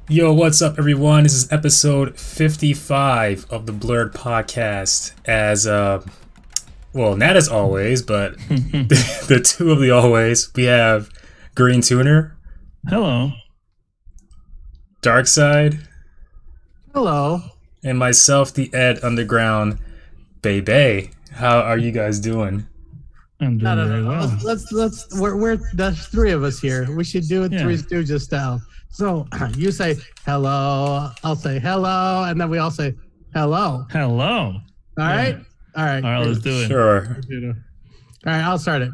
Yo, what's up, everyone? This is episode 55 of the Blurred Podcast. Not as always, but the two of the always. We have Green Tuner. Hello. Dark Side. Hello. And myself, the Ed Underground Baby. How are you guys doing? I'm doing very well. We're there's three of us here. We should do it Three Stooges style. So you say hello, I'll say hello, and then we all say hello. Hello. All right? All right. All right, let's do it. Sure. All right, I'll start it.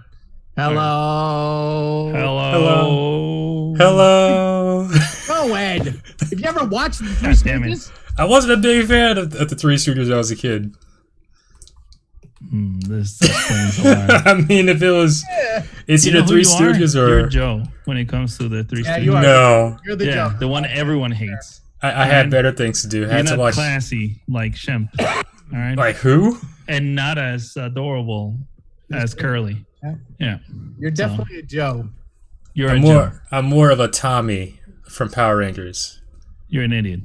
Hello. Hello. Hello. Go, Ed. Have you ever watched the Three Damn it. Stooges? I wasn't a big fan of the Three Stooges when I was a kid. This explains a lot. I mean, if it was... It's either Three Stooges or... You're Joe when it comes to the Three Stooges. You are. No. You're the joke. The one everyone hates. I had better things to do. I You're had to not watch... classy like Shemp. All right? Like who? And not as adorable as Curly. Yeah. You're definitely a Joe. You're I'm a Joe. more of a Tommy from Power Rangers. You're an idiot.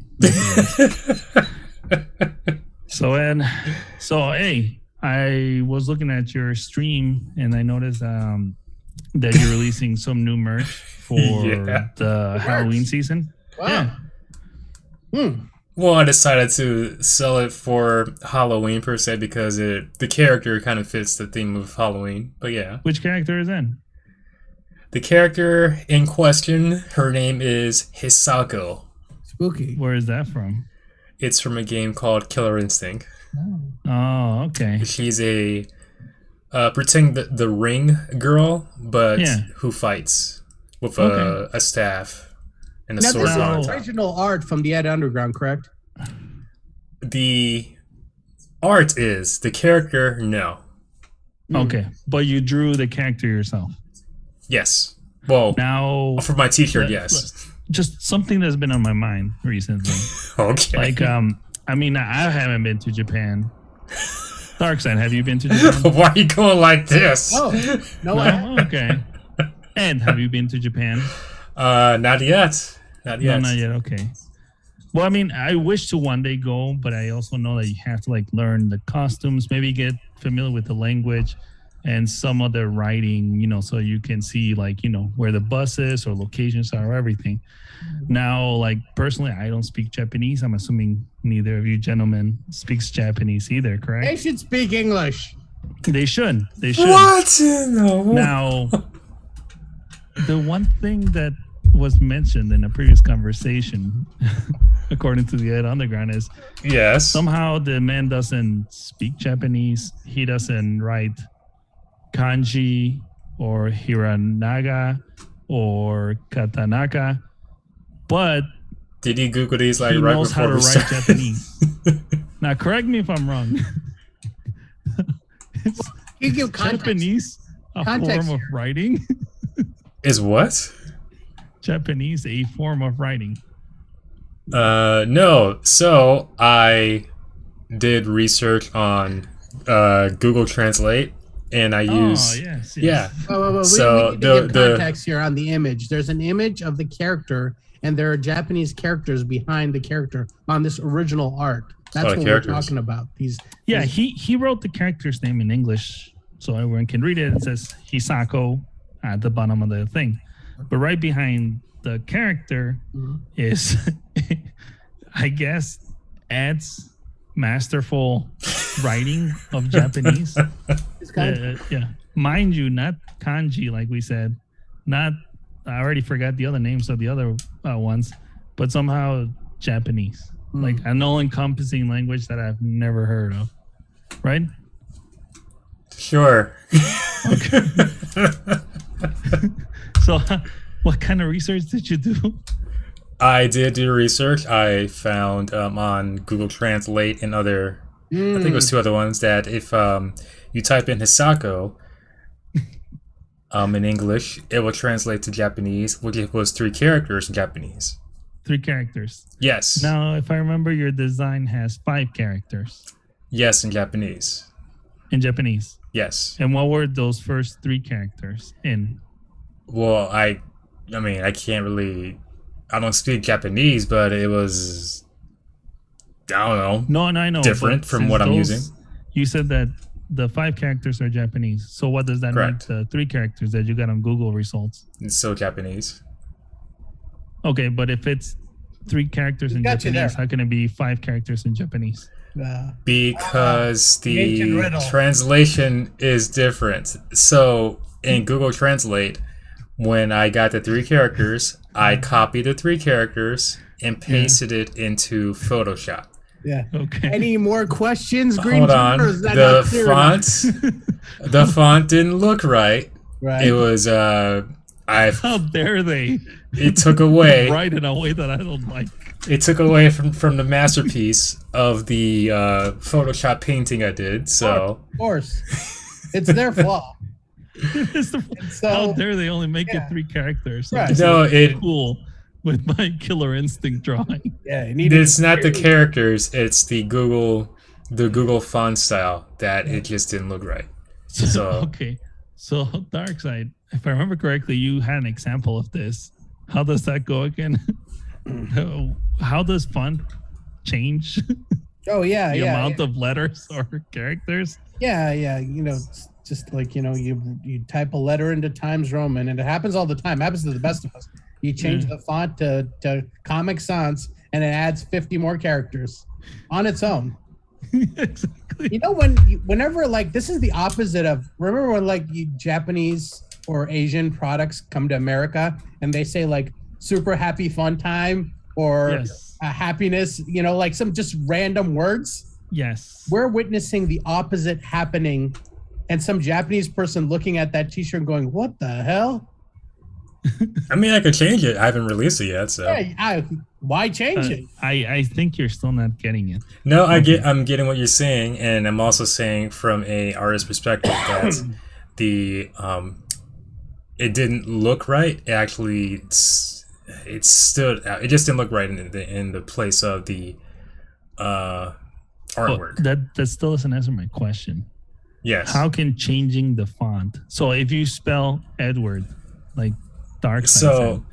So hey, I was looking at your stream and I noticed that you're releasing some new merch for the Halloween season. Wow. Yeah. Well, I decided to sell it for Halloween per se because the character kind of fits the theme of Halloween. But yeah. Which character is in? The character in question, her name is Hisako. Spooky. Where is that from? It's from a game called Killer Instinct. Oh, okay. She's a pretend the ring girl, but who fights with a staff and a Now, sword this on is top. original art from the Ed Underground, correct? The art is the character. No. Okay, but you drew the character yourself. Yes. Well, Now, for my T-shirt, yes. just something that's been on my mind recently. Okay. Like, I mean, I haven't been to Japan. Darkside, have you been to Japan? Why are you going like this? Oh, no, No? Okay. Ed, have you been to Japan? Not yet. Not No, yet. not yet. Okay. Well, I mean, I wish to one day go, but I also know that you have to like learn the costumes, maybe get familiar with the language and some of the writing, so you can see like, where the bus is or locations are, everything. Now, like personally, I don't speak Japanese. I'm assuming neither of you gentlemen speaks Japanese either, They correct? should speak English. They should. They should. What? No. Now, the one thing that was mentioned in a previous conversation, according to the Ed Underground, is Yes. somehow the man doesn't speak Japanese. He doesn't write kanji or hiranaga or katanaka, but Did he Google these like he right knows how before to we write started? Japanese. Now, correct me if I'm wrong. Is You give context. Japanese a Context form of here. writing? Is what? Japanese a form of writing? No. So I did research on Google Translate, and I use Yes. yeah. We So need to give the context here on the image. There's an image of the character, and there are Japanese characters behind the character on this original art. That's what characters. we're talking about. Yeah, he wrote the character's name in English, so everyone can read it. It says Hisako at the bottom of the thing. But right behind the character is, I guess, Ed's masterful writing of Japanese. It's kind of, Yeah, mind you, not kanji like we said. Not, I already forgot the other names of the other ones, but somehow Japanese, like an all-encompassing language that I've never heard of. Right? Sure. So, what kind of research did you do? I did do research. I found on Google Translate and other, I think it was two other ones, that if you type in Hisako in English, it will translate to Japanese, which was 3 characters in Japanese. 3 characters. Yes. Now, if I remember, your design has 5 characters. Yes, in Japanese. in Japanese. Yes. And what were those first 3 characters in? Well, I mean, I can't really. I don't speak Japanese, but it was. I don't know. No, I know. Different but from since what I'm those- using. You said that the 5 characters are Japanese. So what does that Correct. make the 3 characters that you got on Google results? It's still Japanese. Okay, but if it's 3 characters in Got you Japanese, there. how can it be 5 characters in Japanese? Because ancient the riddle. translation is different. So in Google Translate, when I got the 3 characters, I copied the 3 characters and pasted it into Photoshop. Yeah. Okay. Any more questions, Green Hold Jim, on. or is that The not clear enough? font the font didn't look right. Right. It was How dare they it took away write in a way that I don't like? it took away from the masterpiece of the Photoshop painting I did. So Of course. It's their flaw. It's the- So- how dare they only make yeah. it 3 characters? Right. This no, is it cool with my Killer Instinct drawing. Yeah, it needed it's not the characters, it's the Google font style that it just didn't look right. So- Okay, so Darkseid, if I remember correctly, you had an example of this. How does that go again? How does font change Oh yeah, the yeah. amount of letters or characters? Yeah, yeah. You know, it's just like, you know, you type a letter into Times Roman, and it happens all the time. It happens to the best of us. You change the font to Comic Sans, and it adds 50 more characters on its own. Exactly. You know, whenever like this is the opposite of, remember when like Japanese or Asian products come to America and they say like super happy fun time or Yes. happiness, you know, like some just random words. Yes. We're witnessing the opposite happening, and some Japanese person looking at that T-shirt and going, "What the hell? I mean, I could change it. I haven't released it yet, so Yeah, why change it?" I think you're still not getting it. no, I'm getting what you're saying, and I'm also saying from a artist perspective that the it didn't look right. It actually it stood out. It just didn't look right in the place of the artwork. That still doesn't answer my question. Yes. How can changing the font? So if you spell Edward like Darkseid So-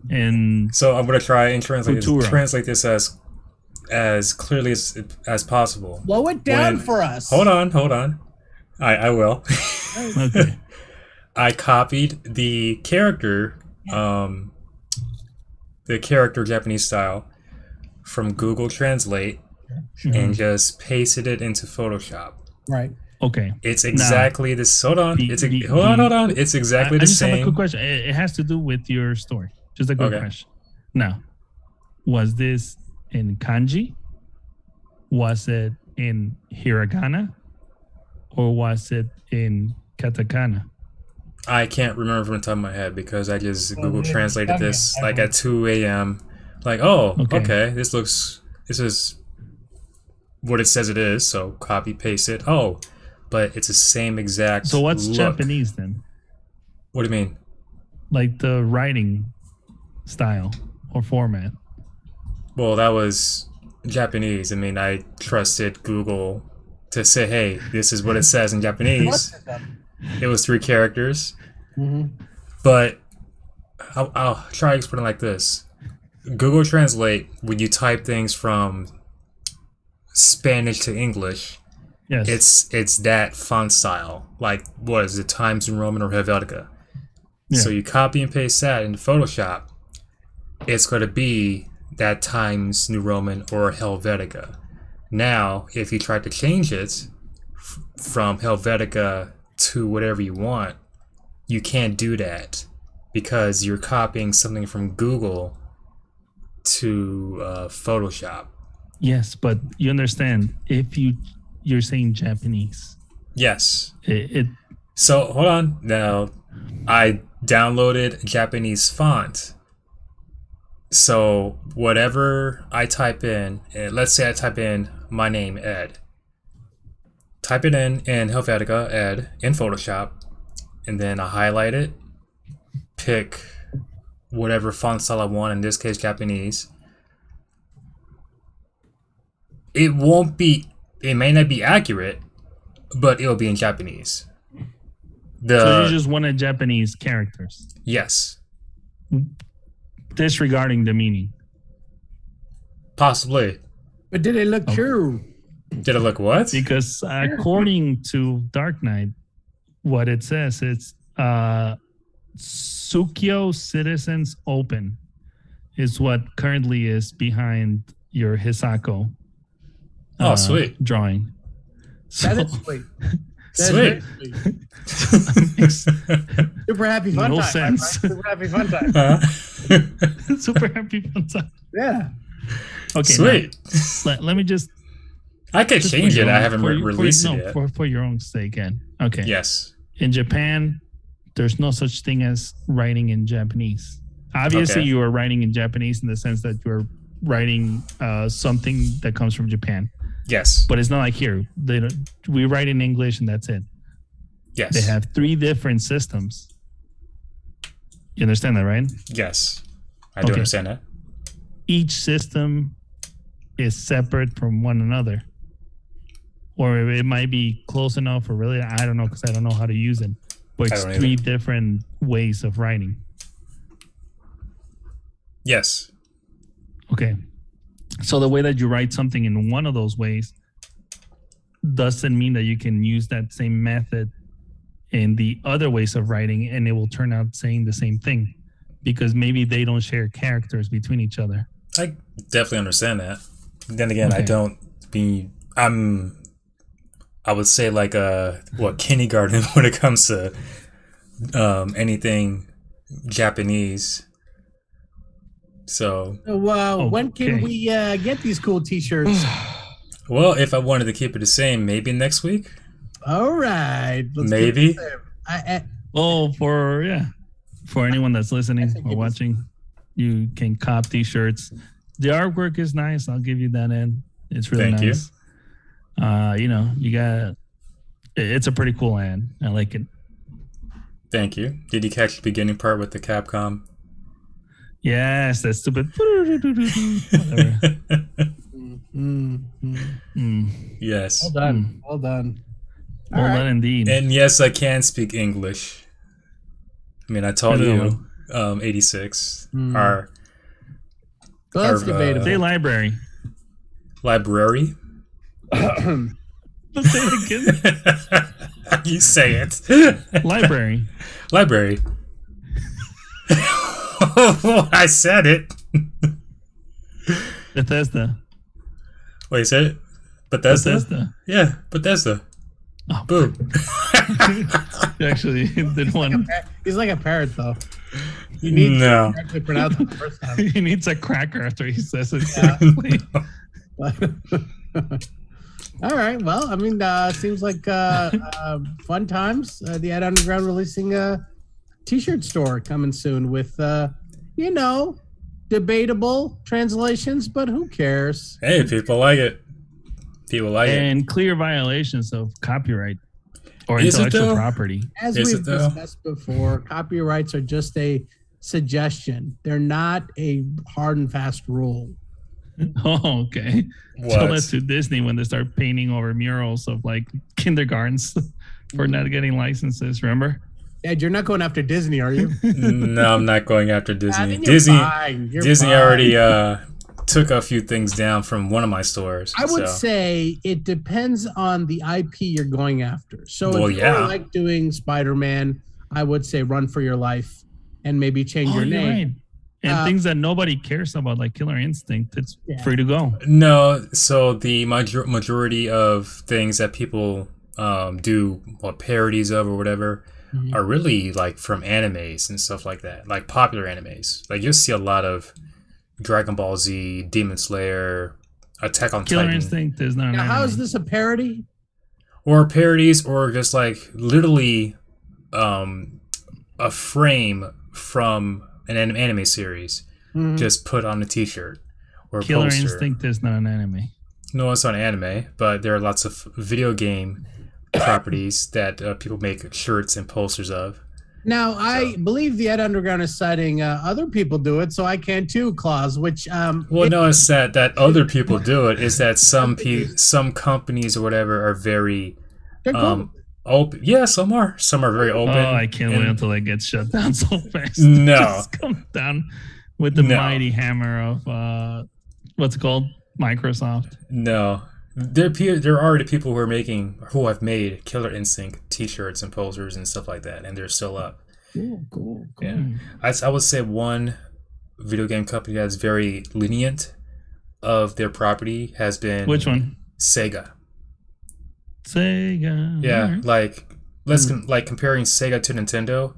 said, and So I'm gonna try and Futura. translate this as clearly as possible. Slow it down When- for us. Hold on. I will. okay, I copied the character Japanese style from Google Translate and just pasted it into Photoshop. Right. okay. It's exactly this. Hold on. the- Hold on. It's exactly I the just have a same. quick question. It has to do with your story. Just a quick Okay. question. Now, was this in kanji? Was it in hiragana? Or was it in katakana? I can't remember from the top of my head because I just Well, Google yeah, translated okay. this like at 2 a.m. Like, oh, Okay. okay, this is what it says it is. So copy paste it. Oh, but it's the same exact. So what's look. Japanese then? What do you mean? Like the writing style or format? Well, that was Japanese. I mean, I trusted Google to say, hey, this is what it says in Japanese. It was 3 characters. Mhm. But I'll try to explain it like this. Google Translate, when you type things from Spanish to English, Yes. it's that font style. Like, what is it, Times New Roman or Helvetica? Yeah. So you copy and paste that into Photoshop, it's going to be that Times New Roman or Helvetica. Now, if you try to change it from Helvetica to whatever you want, you can't do that because you're copying something from Google to Photoshop. Yes, but you understand if you're saying Japanese, Yes. it So hold on. Now, I downloaded Japanese font. So whatever I type in, let's say I type in my name, Ed. Type it in Helvetica, Ed, in Photoshop, and then I highlight it, pick whatever font style I want, in this case Japanese. It may not be accurate, but it'll be in Japanese. So you just wanted Japanese characters, Yes, disregarding the meaning. possibly. But did it look true? Did it look what? Because according to Dark Knight, what it says, it's Tsukio Citizens Open is what currently is behind your Hisako Oh, sweet. drawing. So, That is sweet. That is Sweet. very sweet. Super happy fun No time. sense. Right? Super happy fun time. Huh? super happy fun time. Yeah. Okay, Sweet. now, let me just I could just change for it. your I own- haven't for- released for, it no, yet. for your own sake, Ed. Okay. Yes. In Japan, there's no such thing as writing in Japanese. Obviously, Okay. you are writing in Japanese in the sense that you're writing something that comes from Japan, Yes. but it's not like here. We write in English and that's it. Yes. They have 3 different systems. You understand that, right? Yes. I do Okay. understand that. Each system is separate from one another, or it might be close enough, or really, I don't know, because I don't know how to use it. But I it's don't 3 either. different ways of writing. Yes. Okay. So the way that you write something in one of those ways doesn't mean that you can use that same method in the other ways of writing and it will turn out saying the same thing, because maybe they don't share characters between each other. I definitely understand that. Then again, I Okay. don't be. I would say like kindergarten when it comes to anything Japanese. So, When can Okay. we get these cool T-shirts? well, if I wanted to keep it the same, maybe next week. All right. Let's Maybe. get there. I, Oh, for anyone that's listening think or it was- watching, you can cop t-shirts. The artwork is nice. I'll give you that, Ed. It's really Thank you. nice. You got. It's a pretty cool ad. I like it. Thank you. Did you catch the beginning part with the Capcom? Yes, that stupid. Whatever. mm, Mm. Yes. well done. Well done. All Well right. done indeed. And yes, I can speak English. I mean, I taught Another you 86. Hmm. Our So that's Our, debatable. Say library. library. Let's say it again. You say it. Library. Library. I said it. Bethesda. Wait, you said it? Bethesda? Bethesda. Yeah, Bethesda. Oh, Boom. you actually did one. He's like a parrot, though. You need No. to actually pronounce it the first time. He needs a cracker after he says it. All right. Well, I mean, seems like fun times. The Ad Underground releasing a T-shirt store coming soon with, debatable translations, but who cares? Hey, people like it. People like it. And clear violations of copyright or Is it intellectual though? property. As Is we've it though? discussed before, copyrights are just a suggestion. They're not a hard and fast rule. Oh, okay. Tell that What? to Disney when they start painting over murals of like kindergartens for not getting licenses. Remember? Ed, you're not going after Disney, are you? No, I'm not going after I Disney. think you're Disney fine. You're Disney fine. already took a few things down from one of my stores. I would so. say it depends on the IP you're going after. So Well, if you yeah. like doing Spider-Man, I would say run for your life and maybe change your you're name. right. And Uh, things that nobody cares about, like Killer Instinct, it's Yeah. free to go. No, so the majority of things that people do parodies of or whatever Mhm. are really like from animes and stuff like that, like popular animes. Like you'll see a lot of Dragon Ball Z, Demon Slayer, Attack on Killer Titan, Instinct is not an Now, how anime. is this a parody? or parodies, or just like literally a frame from an anime series Mhm. just put on a T-shirt or a Killer poster. Instinct is not an anime. No, it's not anime, but there are lots of video game properties that people make shirts and posters of. Now, I believe the Ed Underground is citing other people do it, so I can too, clause, which Well, no, it's that other people do it. Is that some companies or whatever are very They're cool. Open. Yeah, some are. Some are very open. Oh, I can't wait and- until it gets shut down so fast. No. Just come down with the No. mighty hammer of what's it called? Microsoft. No, there are already people who have made Killer Instinct T-shirts and posters and stuff like that, and they're still up. Cool. Yeah, I would say one video game company that's very lenient of their property has been Which one? Sega. Sega. Yeah, Alright. like like comparing Sega to Nintendo.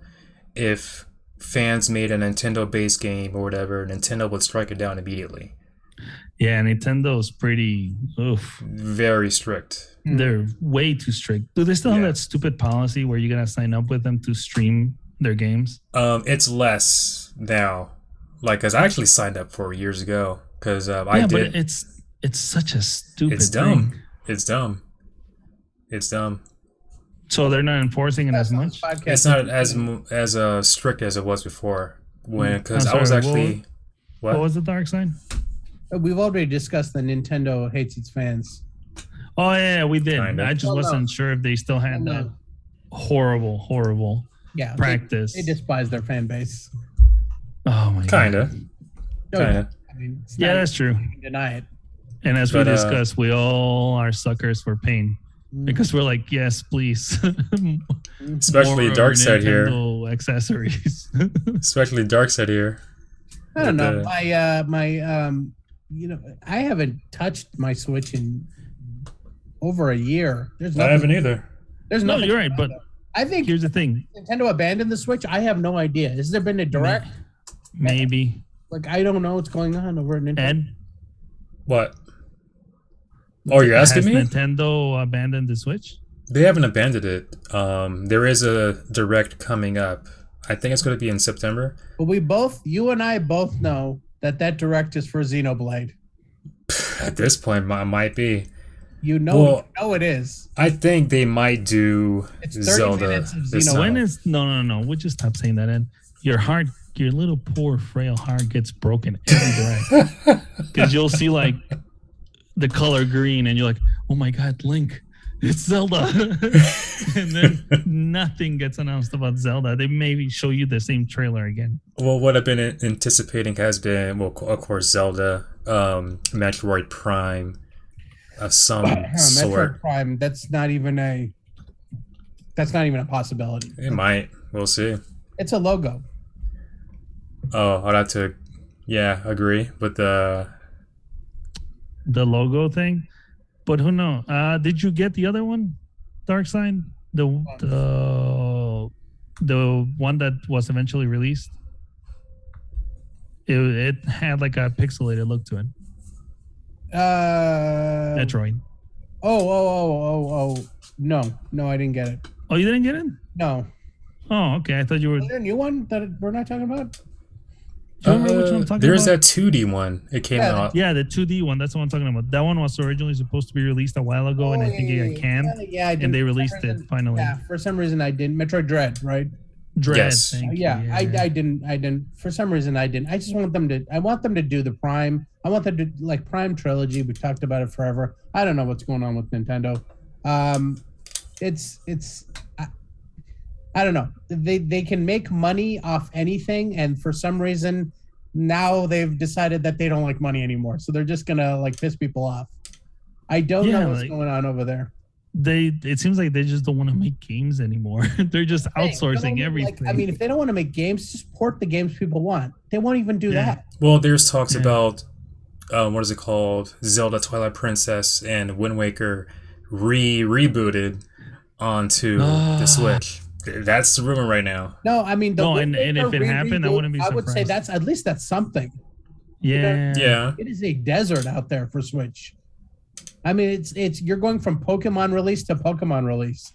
If fans made a Nintendo-based game or whatever, Nintendo would strike it down immediately. Yeah, Nintendo's pretty. Oof. Very strict. They're way too strict. Do they still have Yeah. that stupid policy where you gotta sign up with them to stream their games? It's less now. Like, cause I actually signed up for it years ago. Cause I But did. it's such a stupid It's dumb. thing. It's dumb. It's dumb. So they're not enforcing it as much. It's not as strict as it was before. Because I'm I was sorry, actually What was the dark side? We've already discussed that Nintendo hates its fans. Oh yeah, we did. Kinda. I just Oh, no. wasn't sure if they still had No. that horrible Yeah, practice. They despise their fan base. Oh my god. kinda. No, Kinda. I mean, it's Yeah, not- that's true. you can deny it. And as we But, discussed, we all are suckers for pain because we're like, yes, please. Especially More Dark Side here. Nintendo accessories. Especially Dark Side here. I don't know. With I haven't touched my Switch in over a year. There's I nothing. haven't either. There's No, nothing. you're right, but I think here's the thing. Nintendo abandoned the Switch. I have no idea. Has there been a direct? Maybe. Like, I don't know what's going on over at Nintendo. Ed, What? Oh, you're asking has me? Nintendo abandoned the Switch? They haven't abandoned it. There is a direct coming up. I think it's going to be in September. But you and I both know that direct is for Xenoblade. At this point, might be. You know, Well, you know it is. I think they might do It's 30 Zelda minutes of this Xenoblade. time. When is no? Would you stop saying that, Ed? Your little poor frail heart gets broken every direct. Because you'll see like the color green, and you're like, "Oh my God, Link, it's Zelda!" And then nothing gets announced about Zelda. They maybe show you the same trailer again. Well, what I've been anticipating has been, well, of course, Zelda, Metroid Prime, of some Metroid sort. Prime. That's not even a possibility. It might. We'll see. It's a logo. Oh, I'd have to, yeah, agree with the. The logo thing, but who knows? Did you get the other one, Dark Side? The one that was eventually released. It had like a pixelated look to it. Metroid. Oh. No, I didn't get it. Oh, you didn't get it? No. Oh, okay. I thought you were. Is there a new one that we're not talking about? Do you remember which one I'm talking There's about? that 2D one. It came Yeah, out. Yeah, the 2D one. That's what I'm talking about. That one was originally supposed to be released a while ago, and I think it got canned, Yeah, I didn't. and they For some released it reason- finally. Yeah, for some reason I didn't. Metroid Dread, right? Dread. Yes. thank you, Yeah, I didn't. For some reason I didn't. I just want them to. I want them to do the Prime. I want them to like Prime trilogy. We talked about it forever. I don't know what's going on with Nintendo. It's. I don't know. They can make money off anything, and for some reason, now they've decided that they don't like money anymore. So they're just gonna like piss people off. I don't Yeah, know what's like- going on over there. It seems like they just don't want to make games anymore. They're just Hey, outsourcing like, everything. I mean, if they don't want to make games, just port the games people want. They won't even do Yeah. that. Well, there's talks Yeah. about, what is it called? Zelda Twilight Princess and Wind Waker rebooted onto the Switch. That's the rumor right now. No, I mean, No, Wind and if Waker it happened, I reboot, wouldn't be I would say surprised. that's at least that's something. yeah. Yeah. It is a desert out there for Switch. I mean, it's you're going from Pokemon release to Pokemon release.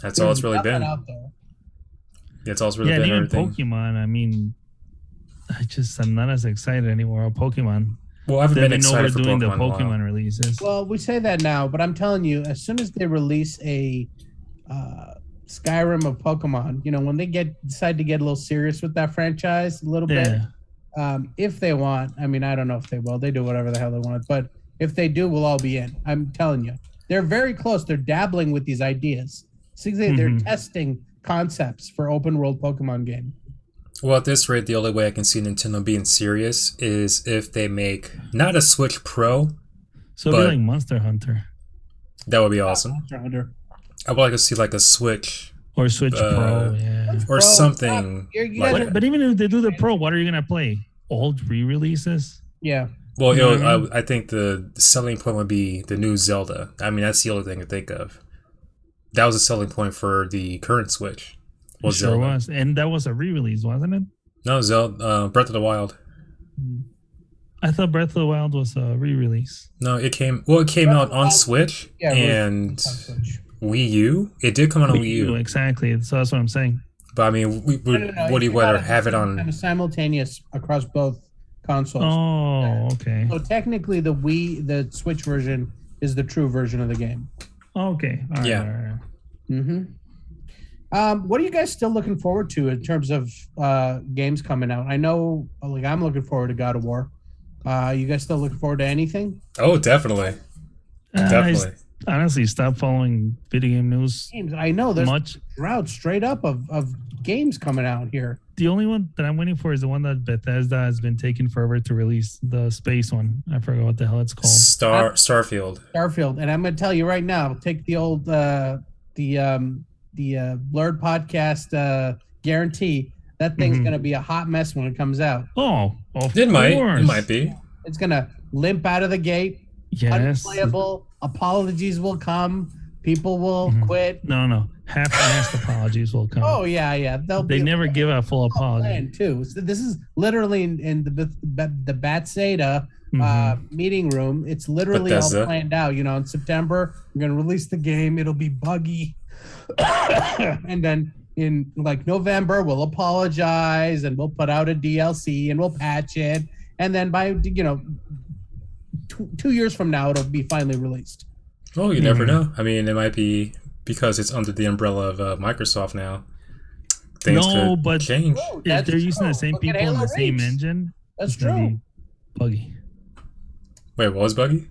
That's all it's There's really nothing been. out there. That's all it's really Yeah, and been. even Everything. Pokemon. I mean, I'm not as excited anymore. About Pokemon. Well, I haven't They've been been excited for overdoing Pokemon. the in a while. Pokemon releases. Well, we say that now, but I'm telling you, as soon as they release a Skyrim of Pokemon, when they decide to get a little serious with that franchise a little bit, Yeah. if they want, I mean, I don't know if they will. They do whatever the hell they want, but if they do, we'll all be in. I'm telling you, they're very close. They're dabbling with these ideas. They're testing concepts for open world Pokemon game. Well, at this rate, the only way I can see Nintendo being serious is if they make not a Switch Pro. So it'd be like Monster Hunter. That would be awesome. Monster Hunter. I would like to see like a Switch Or Switch Pro, yeah. or something. But even if they do the Pro, what are you gonna play? Old re-releases? Yeah. Well, I think the selling point would be the new Zelda. I mean, that's the only thing to think of. That was a selling point for the current Switch. It sure was. And that was a re-release, wasn't it? No, Zelda, Breath of the Wild. I thought Breath of the Wild was a re-release. No, it came out on Switch and Wii U. It did come out on Wii U. Exactly. So that's what I'm saying. But I mean, would you rather have it on simultaneous across both consoles? Oh, okay. So technically, the Switch version is the true version of the game. Okay. All right, yeah. All right. Mm-hmm. What are you guys still looking forward to in terms of games coming out? I know, like, I'm looking forward to God of War. You guys still looking forward to anything? Oh, definitely. Definitely. Honestly, stop following video game news. Games. I know there's much drought straight up of games coming out here. The only one that I'm waiting for is the one that Bethesda has been taking forever to release, the space one. I forgot what the hell it's called. Starfield. Starfield, and I'm going to tell you right now. Take the old the Blurred podcast guarantee. That thing's going to be a hot mess when it comes out. Oh, of it course. It might be. It's going to limp out of the gate. Yes. Unplayable. Apologies will come. People will quit. No. Half-assed apologies will come. Oh yeah. They never give a full apology. Too. So this is literally in the Bethesda meeting room. It's literally Bethesda. all planned out. You know, in September we're gonna release the game. It'll be buggy, and then in like November we'll apologize and we'll put out a DLC and we'll patch it. And then by 2 years from now it'll be finally released. Oh, you never know. I mean, it might be because it's under the umbrella of Microsoft now. Things could change. If they're using the same people in the same engine, that's true. Buggy. Wait, what was buggy?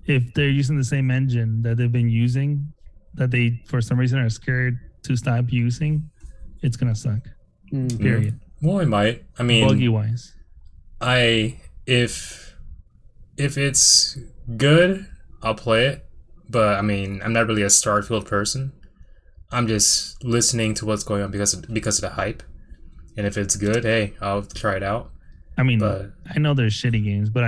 If they're using the same engine that they've been using, that they for some reason are scared to stop using, it's gonna suck. Period. Well, it might. I mean, buggy wise. If it's good, I'll play it. But I mean, I'm not really a Starfield person. I'm just listening to what's going on because of the hype. And if it's good, hey, I'll try it out. I mean, I know there's shitty games, but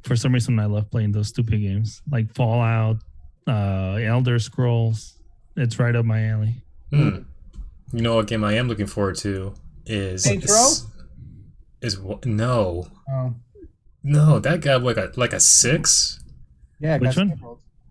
for some reason I love playing those stupid games like Fallout, Elder Scrolls. It's right up my alley. You know what game I am looking forward to is no. Oh. No, that got like a 6. Yeah, which one?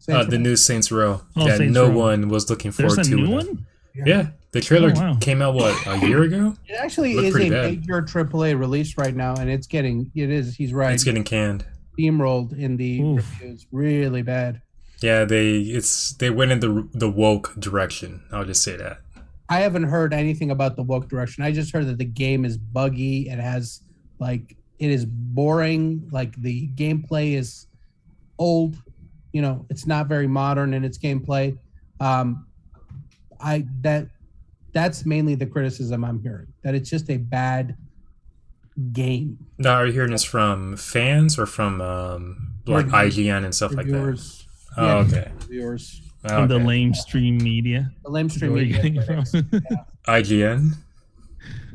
The new Saints Row that Saints no Row. one was looking forward to. There's a new one? Yeah, the trailer wow. came out a year ago. It actually Looked is pretty a bad. major AAA release right now, and he's right. It's getting canned. Steamrolled in the reviews, really bad. Yeah, they went in the woke direction. I'll just say that. I haven't heard anything about the woke direction. I just heard that the game is buggy. It has it is boring. Like the gameplay is old. It's not very modern in its gameplay. That's mainly the criticism I'm hearing. That it's just a bad game. Now, are you hearing this from fans or from IGN and stuff Reviewers. like that? Oh, okay. Reviewers. From the lamestream media. The lamestream Where are you media. getting it from? IGN.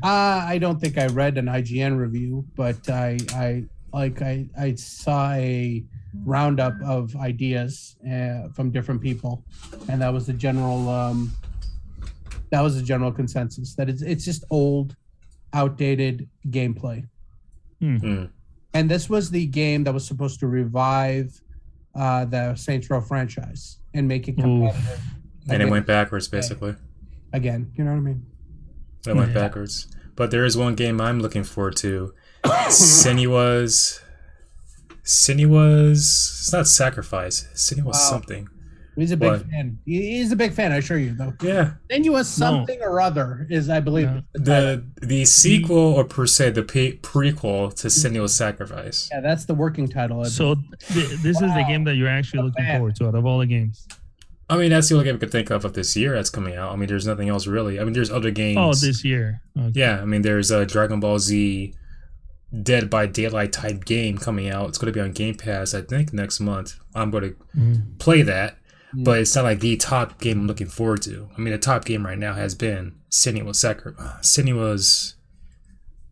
I don't think I read an IGN review, but I saw a roundup of ideas from different people, and that was the general consensus that it's just old, outdated gameplay. And this was the game that was supposed to revive the Saints Row franchise and make it competitive. And it went backwards, basically. Again, you know what I mean? It went backwards. But there is one game I'm looking forward to. Sinuous. It's not Sacrifice. Sinuous something. He's a big What? fan. He's a big fan, I assure you, though. Yeah. Tenuous something or other is, I believe, No. the title. The sequel, or per se the prequel to Senua's Sacrifice. Yeah, that's the working title. I So this is the game that you're actually looking bad. forward to out of all the games. I mean, that's the only game I could think of this year that's coming out. I mean, there's nothing else really. I mean, there's other games. Oh, this year. Okay. Yeah, I mean, there's a Dragon Ball Z Dead by Daylight type game coming out. It's going to be on Game Pass, I think, next month. I'm going to Mhm. play that, but it's not like the top game I'm looking forward to. I mean, the top game right now has been Senua's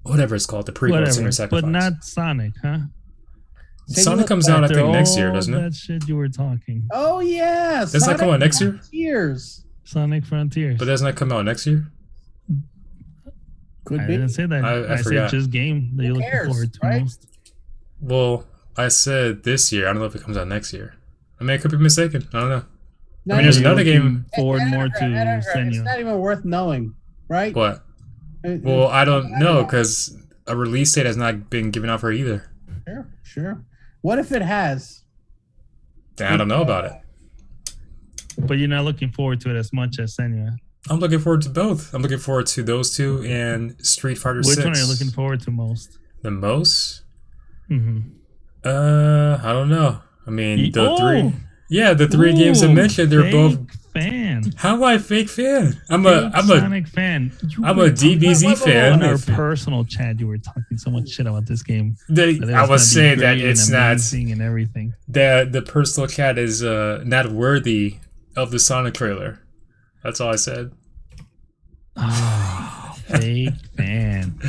whatever it's called, the prequel to Whatever, Senua's Sacrifice. but not Sonic, huh? Sonic comes out, I After think, next year, all doesn't it? That shit you were talking. Oh, yeah. Doesn't that come out next year? Years. Sonic Frontiers. But doesn't that come out next year? Could I be. didn't say that. I I said forgot. just game that you're looking cares, forward to right? most. Well, I said this year. I don't know if it comes out next year. I mean, I could be mistaken. I don't know. Not I mean, there's even- another game. Forward more to It's Senua. not even worth knowing, right? What? Well, I don't know because a release date has not been given out for it either. Sure. What if it has? I don't know about it. But you're not looking forward to it as much as Senua. I'm looking forward to both. I'm looking forward to those two and Street Fighter Which 6. one are you looking forward to most? The most? Mm-hmm. I don't know. I mean, the three. Oh! Yeah, the three games I mentioned, they're both. fan. How am I a fake fan? I'm Fake a Sonic fan. I'm a DBZ on fan. our personal chat. You were talking so much shit about this game. The- That it I gonna was be saying that great it's and not amazing and everything. that the personal chat is not worthy of the Sonic trailer. That's all I said. Fake fan.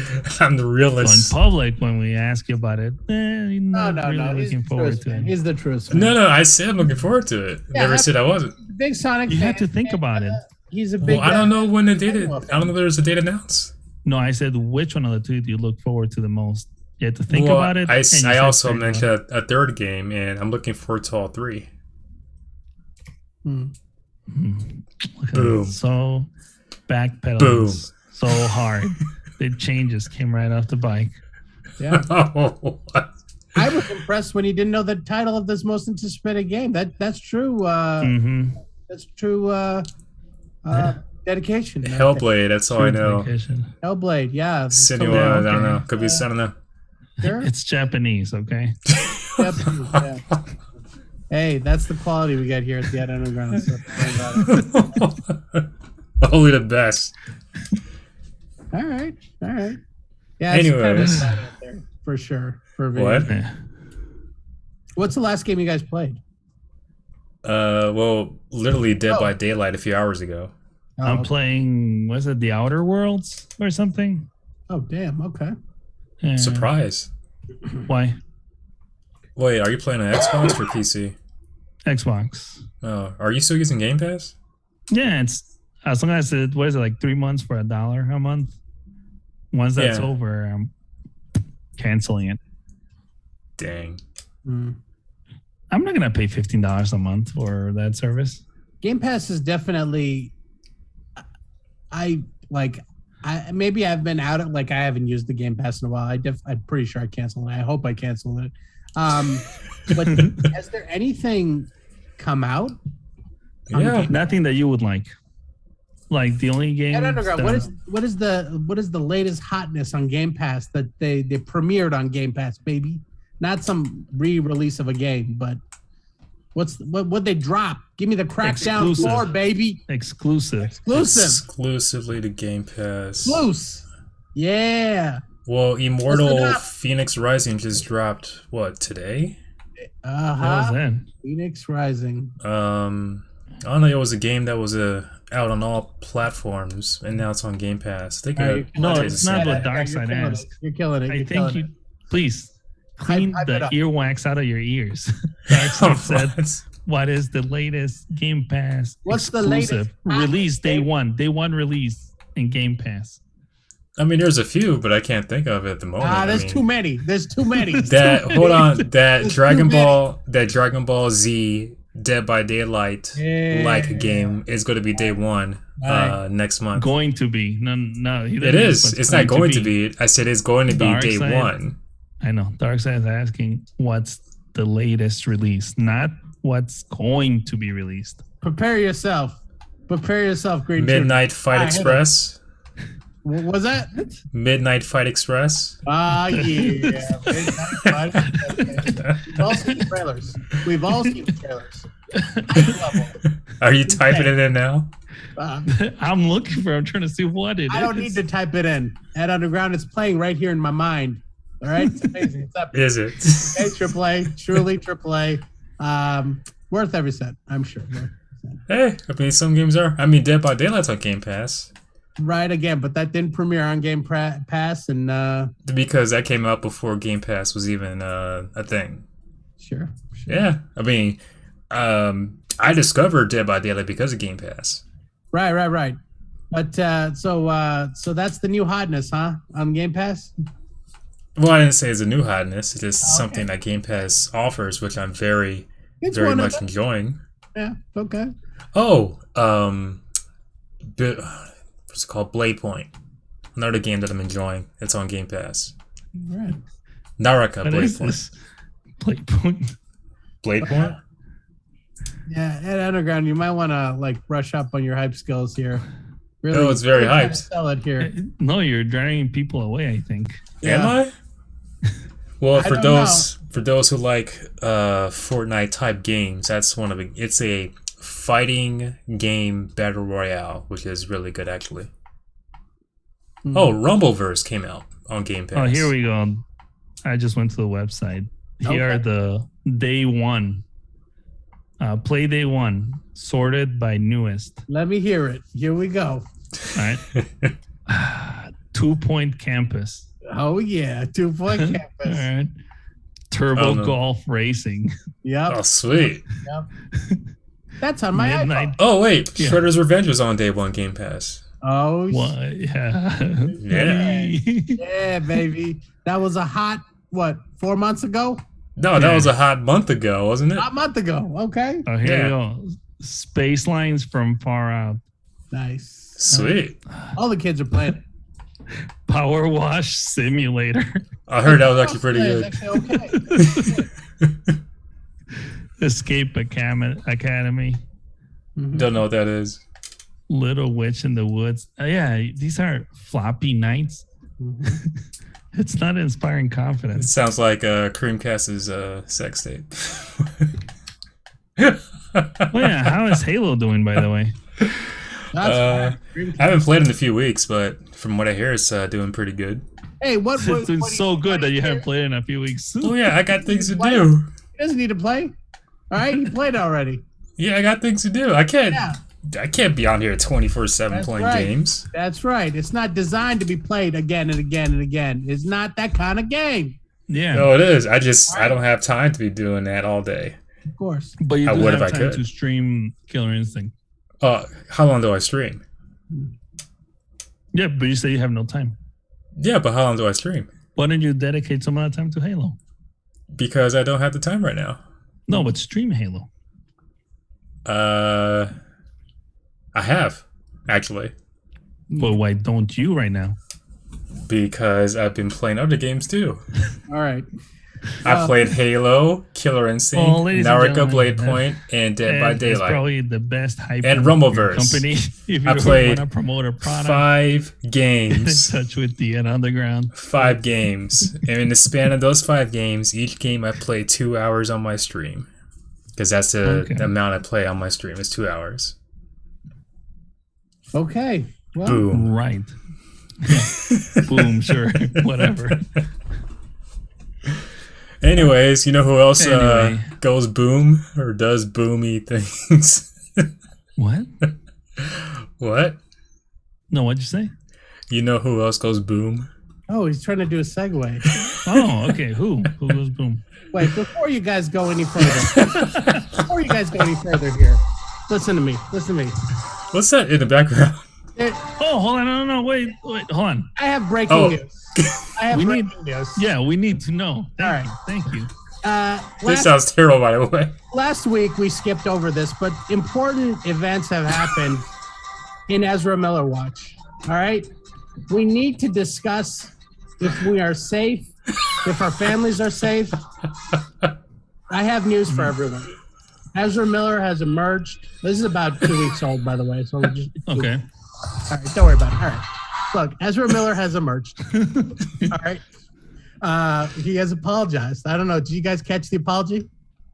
I'm the So in realist. public, when we ask you about it, you're No, not really He's looking the forward truest to fan. it. He's the truest fan. No, I said I'm looking forward to it. Yeah, Never said I wasn't. Big Sonic You fan. have to think about it. He's a big Well, I don't know when the date. Senua I don't know if there's a date announced. No, I said which one of the two do you look forward to the most? You have to think Well, about it. I and you I said also Senua. mentioned a third game, and I'm looking forward to all three. Hmm. Look at Boom. that. So backpedaling Boom. so hard. The changes came right off the bike. Yeah. Oh, what? I was impressed when he didn't know the title of this most anticipated game. That's true. Mm-hmm. That's true. Dedication. Hellblade. That's all I know. Hellblade. Yeah. Senua. Yeah, I don't okay. know. Could be. I don't know. Sure. It's Japanese, okay? Yep, yeah. Hey, that's the quality we get here at the Ed Underground. So don't worry about it. Only the best. All right. Yeah. It's kind of Anyways. exciting out there, for sure. For video. What? Yeah. What's the last game you guys played? Well, literally Dead Oh. by Daylight a few hours ago. I'm Oh, playing, was it The Outer Worlds or something? oh, damn. Okay. Yeah. Surprise. Why? Wait, are you playing on Xbox or PC? Xbox. Oh, are you still using Game Pass? Yeah, it's as long as it, what is it, like 3 months for $1 a month? Once that's Yeah. over, I'm canceling it. Dang. Mm. I'm not gonna pay $15 a month for that service. Game Pass is definitely. Maybe I've been out of I haven't used the Game Pass in a while. I'm pretty sure I canceled it. I hope I canceled it. But has there anything come out? Yeah. Nothing that you would like. Like the only game. Ed Underground, what is the latest hotness on Game Pass that they premiered on Game Pass, baby? Not some re-release of a game, but what they drop? Give me the Crackdown Exclusive. 4, baby. exclusive. Exclusively to Game Pass. Loose. Yeah. Well, Immortal up? Phoenix Rising just dropped, what, today? What was that? Phoenix Rising. I don't know, it was a game that was out on all platforms, and now it's on Game Pass. I think No, I'd it's say not the what same. Darkseid You're killing asked. it. You're killing it. I You're think killing you, it. please clean hype the it up. earwax out of your ears. Darkseid said, What? "What is the latest Game Pass What's the exclusive latest release? Day hotness? one release in Game Pass." I mean, there's a few, but I can't think of it at the moment. There's I mean, too many. There's too many. That hold on, that There's Dragon too many. Ball Z Dead by Daylight Yeah. like game is going to be day one Right. next month. Going to be no. He It didn't is. say what's It's not going to be. I said it's going to be day Darkseid. one. I know. Darkseid is asking what's the latest release, not what's going to be released. Prepare yourself. Prepare yourself, Green Midnight Fight Alright, hit Express. What was that? Midnight Fight Express. Ah, yeah. Midnight Fight. We've all seen the trailers. We've all seen the trailers. High level. Are you typing it in now? I'm looking for. I'm trying to see what it is. I don't need to type it in. At Underground, it's playing right here in my mind. All right, it's amazing. It's up. Is it? Okay, AAA, truly AAA. Worth every cent, I'm sure. Hey, I mean, some games are. I mean, Dead by Daylight's on Game Pass. Right again, but that didn't premiere on Game Pass, and Because that came out before Game Pass was even a thing. sure. Yeah, I mean, I discovered Dead by Daylight because of Game Pass. Right. But so that's the new hotness, huh? On Game Pass. Well, I didn't say it's a new hotness. It's just Okay. something that Game Pass offers, which I'm very It's very one of much them. enjoying. Yeah. Okay. Oh, what's it called? Blade Point. Another game that I'm enjoying. It's on Game Pass. Right. Naraka What Blade is Point. this? Playpoint. Blade Point? Yeah, at Underground, you might want to like brush up on your hype skills here. Really, Oh, it's very really trying to hyped. Sell it here. No, you're driving people away. I think. Am Yeah. I? Well, I for don't those who like Fortnite type games, that's one of the. It's a fighting game battle royale, which is really good actually. Oh, Rumbleverse came out on Game Pass. Oh, here we go. I just went to the website. Here are the day one. Play day one, sorted by newest. Let me hear it. Here we go. All right. 2 Point Campus. Oh yeah, 2 Point All Campus. right. Oh, Turbo no. Golf Racing. Yep. Oh, sweet. Yep. That's on my Midnight. iPhone. Oh, wait. Yeah. Shredder's Revenge was on day one Game Pass. Oh What? Yeah. Yeah. yeah, baby. That was a hot 4 months ago? No, that was a hot month ago, wasn't it? A month ago. Okay. Oh, here Yeah. we go. Space Lines from Far Out. Nice. Sweet. All the kids are playing it. Power Wash Simulator. I heard that was actually pretty Yeah, good. it's actually okay. Escape Academy. Mhm. Don't know what that is. Little Witch in the Woods. Yeah, these are floppy nights. Mhm. It's not inspiring It confidence. sounds like Creamcast's sex tape. Oh yeah, how is Halo doing, by the way? That's I haven't played in a few weeks, but from what I hear, it's doing pretty good. Hey, what? It's doing what do so good what that do you care? haven't played in a few weeks. Oh yeah, I got things to What? do. He doesn't need to play. All right, he played already. Yeah, I got things to do. I can't. Yeah. I can't be on here 24/7 That's playing right. games. That's right. It's not designed to be played again and again and again. It's not that kind of game. Yeah, No, it is. I don't have time to be doing that all day. Of course. but you I do would have if I time could. to stream Killer Instinct. How long do I stream? Yeah, but you say you have no time. Yeah, but how long do I stream? Why don't you dedicate some of that time to Halo? Because I don't have the time right now. No, but stream Halo. I have actually But why don't you right now? because I've been playing other games too. All right. I played Halo, Killer Instinct, Oh, ladies and Naraka gentlemen, Blade Point, and Dead by And it's Daylight. probably the best hype And for your Rumbleverse. company. If you I played want to promote a product, 5 get in games. touch with the Underground. 5 games. And in the span of those 5 games, each game I play 2 hours on my stream. Because that's the Okay. amount I play on my stream is 2 hours. Okay. Well, Boom. Right. Boom, sure. Whatever. Anyways, you know who else Anyway. goes boom or does boomy things? What? What? No, what'd you say? You know who else goes boom? oh, he's trying to do a segue. Oh, okay. Who? Who goes boom? Wait, before you guys go any further, here, listen to me. What's that in the background? Oh, hold on. No, wait. Hold on. I have breaking Oh. news. I have We breaking need- news. Yeah, we need to know. Thank All you. Thank you. This Last, sounds terrible, by the way. last week we skipped over this, but important events have happened in Ezra Miller Watch. All right, we need to discuss if we are safe, if our families are safe. I have news for everyone. Ezra Miller has emerged. This is about 2 weeks old, by the way. So we'll just Okay. All right, don't worry about it. All right. Look, Ezra Miller has emerged. All right. He has apologized. I don't know. Did you guys catch the apology?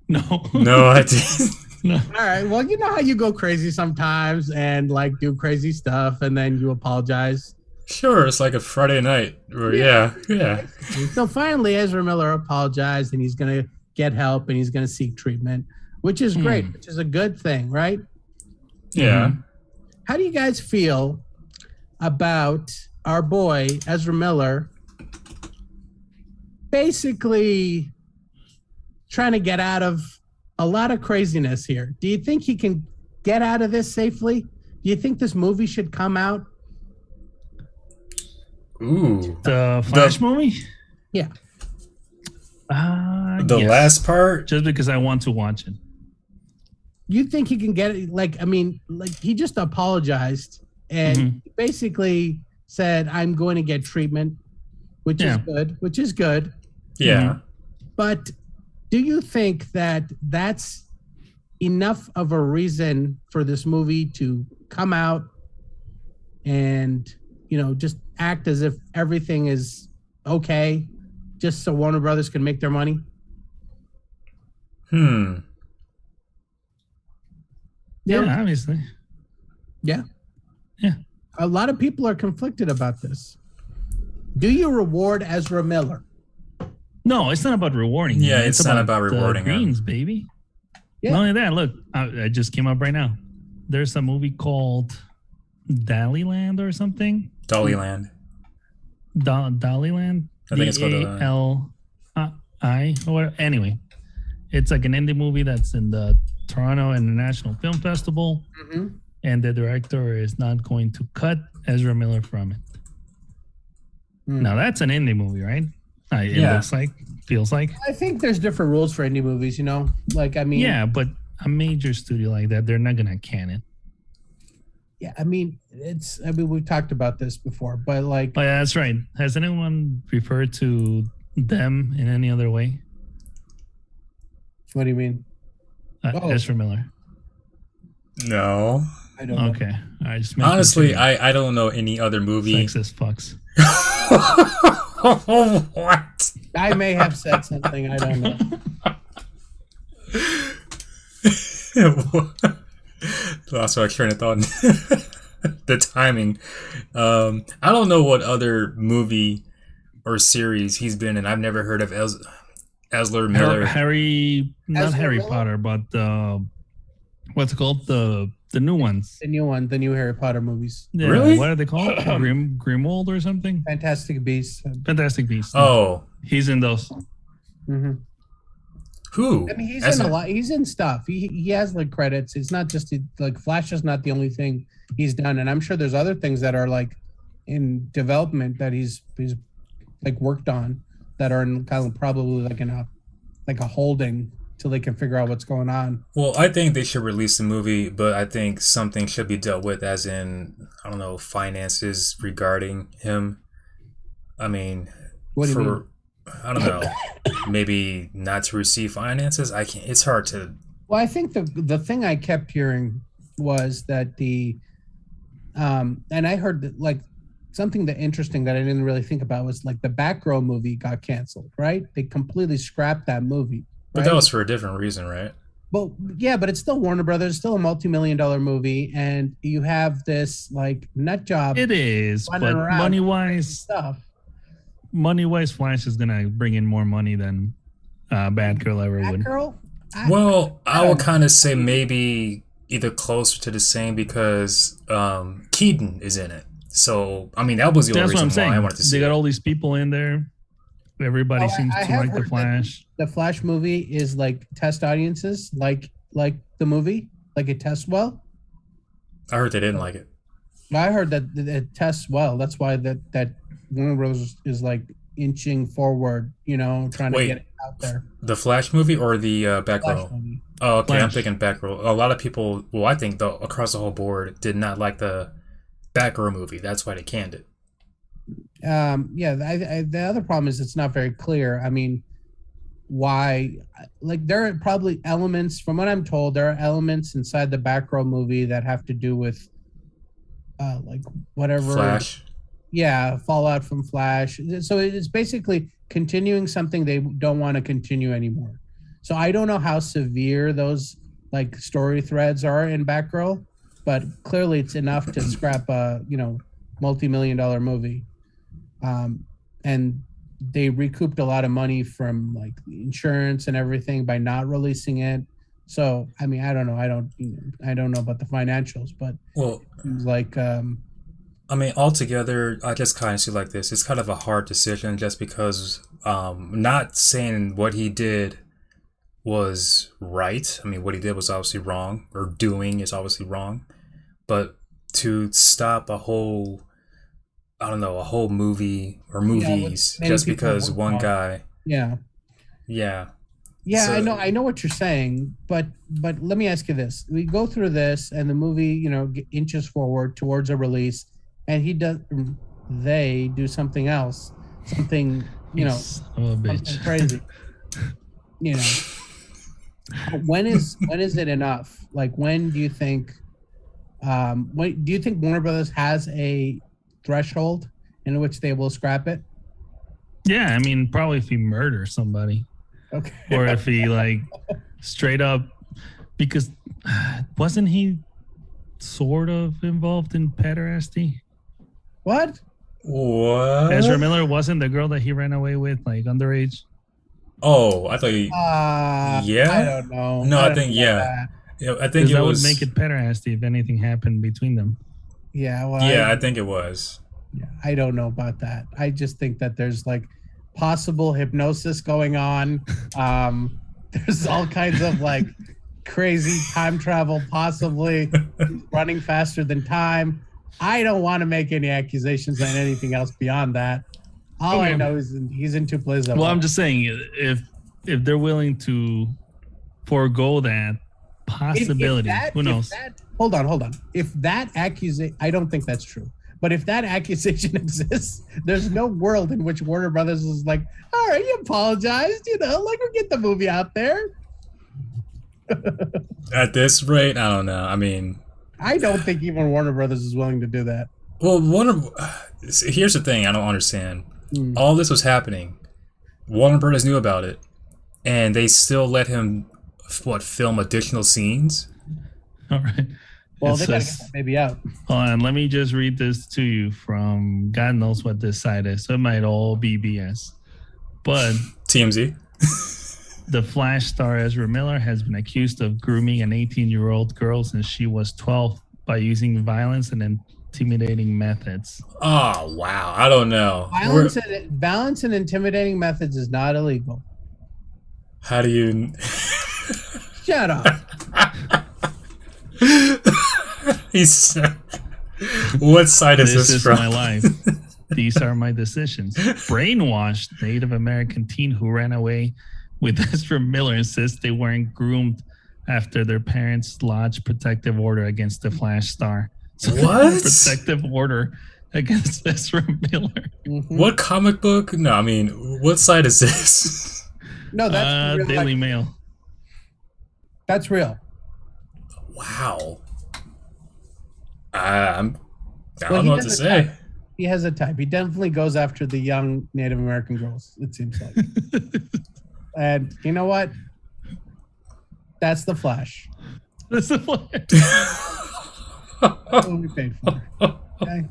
No. No, I didn't. No. All right. Well, you know how you go crazy sometimes and like do crazy stuff and then you apologize. Sure, it's like a Friday night. Or, yeah. So finally, Ezra Miller apologized and he's going to get help and he's going to seek treatment, which is great, which is a good thing, right? Yeah. How do you guys feel about our boy, Ezra Miller, basically trying to get out of a lot of craziness here? Do you think he can get out of this safely? Do you think this movie should come out? Ooh. The Flash movie? Yeah. The Yes. last part? Just because I want to watch it. You think he can get it? Like, I mean, like he just apologized and basically said, I'm going to get treatment, which is good. Yeah. But do you think that that's enough of a reason for this movie to come out and, you know, just act as if everything is okay, just so Warner Brothers can make their money? Yeah, obviously. Yeah. Yeah. A lot of people are conflicted about this. Do you reward Ezra Miller? No, it's not about rewarding. Yeah, him. it's not about rewarding him. greens, baby. Yeah. Not only that, look, I just came up right now. There's a movie called Dollyland or something. Dollyland. Dollyland. I think it's called DALI or whatever. Anyway, it's like an indie movie that's in the Toronto International Film Festival, and the director is not going to cut Ezra Miller from it. Now that's an indie movie, right? It looks like, feels like. I think there's different rules for indie movies, you know? Like, I mean... Yeah, but a major studio like that, they're not going to can it. Yeah, I mean, we've talked about this before, but like... Oh, yeah, that's right. Has anyone referred to them in any other way? What do you mean? Ezra Miller. No. I don't know. Okay. I just Honestly, I don't know any other movie. Sexist fucks. What? I may have said something. I don't know. Lost my train of thought. The timing. I don't know what other movie or series he's been in. I've never heard of Ezra Miller. Harry, not Ezra Harry Miller? Potter, but what's it called? The new ones. The new one, the new Harry Potter movies. Yeah, Really? What are they called? Grimwald or something? Fantastic Beasts. Fantastic Beasts. Oh, He's in those. Mm-hmm. who? I mean, he's Ezra- in a lot. He's in stuff. He has like credits. It's not just like Flash is not the only thing he's done, and I'm sure there's other things that are like in development that he's like worked on that are in kind of probably like in a holding till they can figure out what's going on. Well, I think they should release the movie, but I think something should be dealt with, as in, I don't know, finances regarding him. I mean, What do you mean? I don't know, maybe not to receive finances. I can't. It's hard to. Well, I think the thing I kept hearing was that and I heard that like something that interesting that I didn't really think about was like the Batgirl movie got canceled, right? They completely scrapped that movie. But right? that was for a different reason, right? Well, yeah, but it's still Warner Brothers, still a multi-million-dollar movie, and you have this like nut job It is, running but around money-wise, stuff. Flash is gonna bring in more money than Batgirl ever would. Batgirl? Well, I would don't know. kind of say maybe either closer to the same because Keaton is in it. So, I mean, that was the only That's what reason I'm why I saying. wanted to see They got it. all these people in there. Everybody Oh, seems I to have like the heard that Flash. The Flash movie is like test audiences, like the movie, like it tests well. I heard they didn't like it. I heard that it tests well. That's why that Warner Bros. Is like inching forward, you know, trying Wait. to get it out there. The Flash movie or the Flash Batgirl? movie. Oh, okay. I'm Flash. thinking Batgirl. A lot of people, well, I think across the whole board did not like the Batgirl movie. That's why they canned it. Yeah, the other problem is it's not very clear. I mean, why, like, there are probably elements, from what I'm told, there are elements inside the Batgirl movie that have to do with like whatever. Flash. Yeah, fallout from Flash. So it's basically continuing something they don't want to continue anymore. So I don't know how severe those like story threads are in Batgirl, but clearly it's enough to scrap a multi-million-dollar movie. And they recouped a lot of money from like insurance and everything by not releasing it. So I mean, I don't know. I don't know about the financials, but Well, it seems like I mean, altogether, I just kind of see like this. It's kind of a hard decision just because not saying what he did was right. I mean, what he did was obviously wrong, or doing is obviously wrong. But to stop a whole, I don't know, a whole movie or movies many just people because worked one on it. guy, yeah. yeah. Yeah, So- I know what you're saying, but let me ask you this: we go through this, and the movie, inches forward towards a release, and they do something else, something, You son of a something bitch. crazy. When is it enough? Like, when do you think? When do you think Warner Brothers has a threshold in which they will scrap it? Yeah, I mean, probably if he murders somebody, Okay. or if he like straight up, because wasn't he sort of involved in pederasty? What? What? Ezra Miller wasn't the girl that he ran away with, like underage. Oh, I thought you. Yeah? I don't know. No, I don't think, know yeah. that. Yeah, I think Because it that was. would make it pederasty if anything happened between them. Yeah. Well, Yeah, I think it was. I don't know about that. I just think that there's like possible hypnosis going on. There's all kinds of like crazy time travel, possibly running faster than time. I don't want to make any accusations on anything else beyond that. All I Okay. know is he's in two plays at Well, I'm once. just saying, if they're willing to forego that possibility, who knows? Hold on. If that accusation, I don't think that's true. But if that accusation exists, there's no world in which Warner Brothers is like, all right, you apologized, like we'll get the movie out there. At this rate, I don't know. I mean, I don't think even Warner Brothers is willing to do that. well, here's the thing I don't understand. Hmm. All this was happening. Warner Brothers knew about it, and they still let him, film additional scenes? All right. Well, It they gotta says- get that baby out. Hold on, let me just read this to you from God knows what this site is. So it might all be BS. But TMZ? the Flash star Ezra Miller has been accused of grooming an 18-year-old girl since she was 12 by using violence and intimidating methods. Oh, wow. I don't know. Violence and intimidating methods is not illegal. How do you... Shut up. He's... What side is This this is from? my life. These are my decisions. Brainwashed Native American teen who ran away with Ezra Miller insists they weren't groomed after their parents lodged protective order against the Flash star. So What? protective order against Ezra Miller. Mhm. What comic book? No, I mean, what side is this? No, that's real. Daily Mail. That's real. Wow. I Well, don't he know what to has a say. type. He has a type. He definitely goes after the young Native American girls, it seems like. And you know what? That's the Flash. That's the Flash. That's what we paid for. Okay?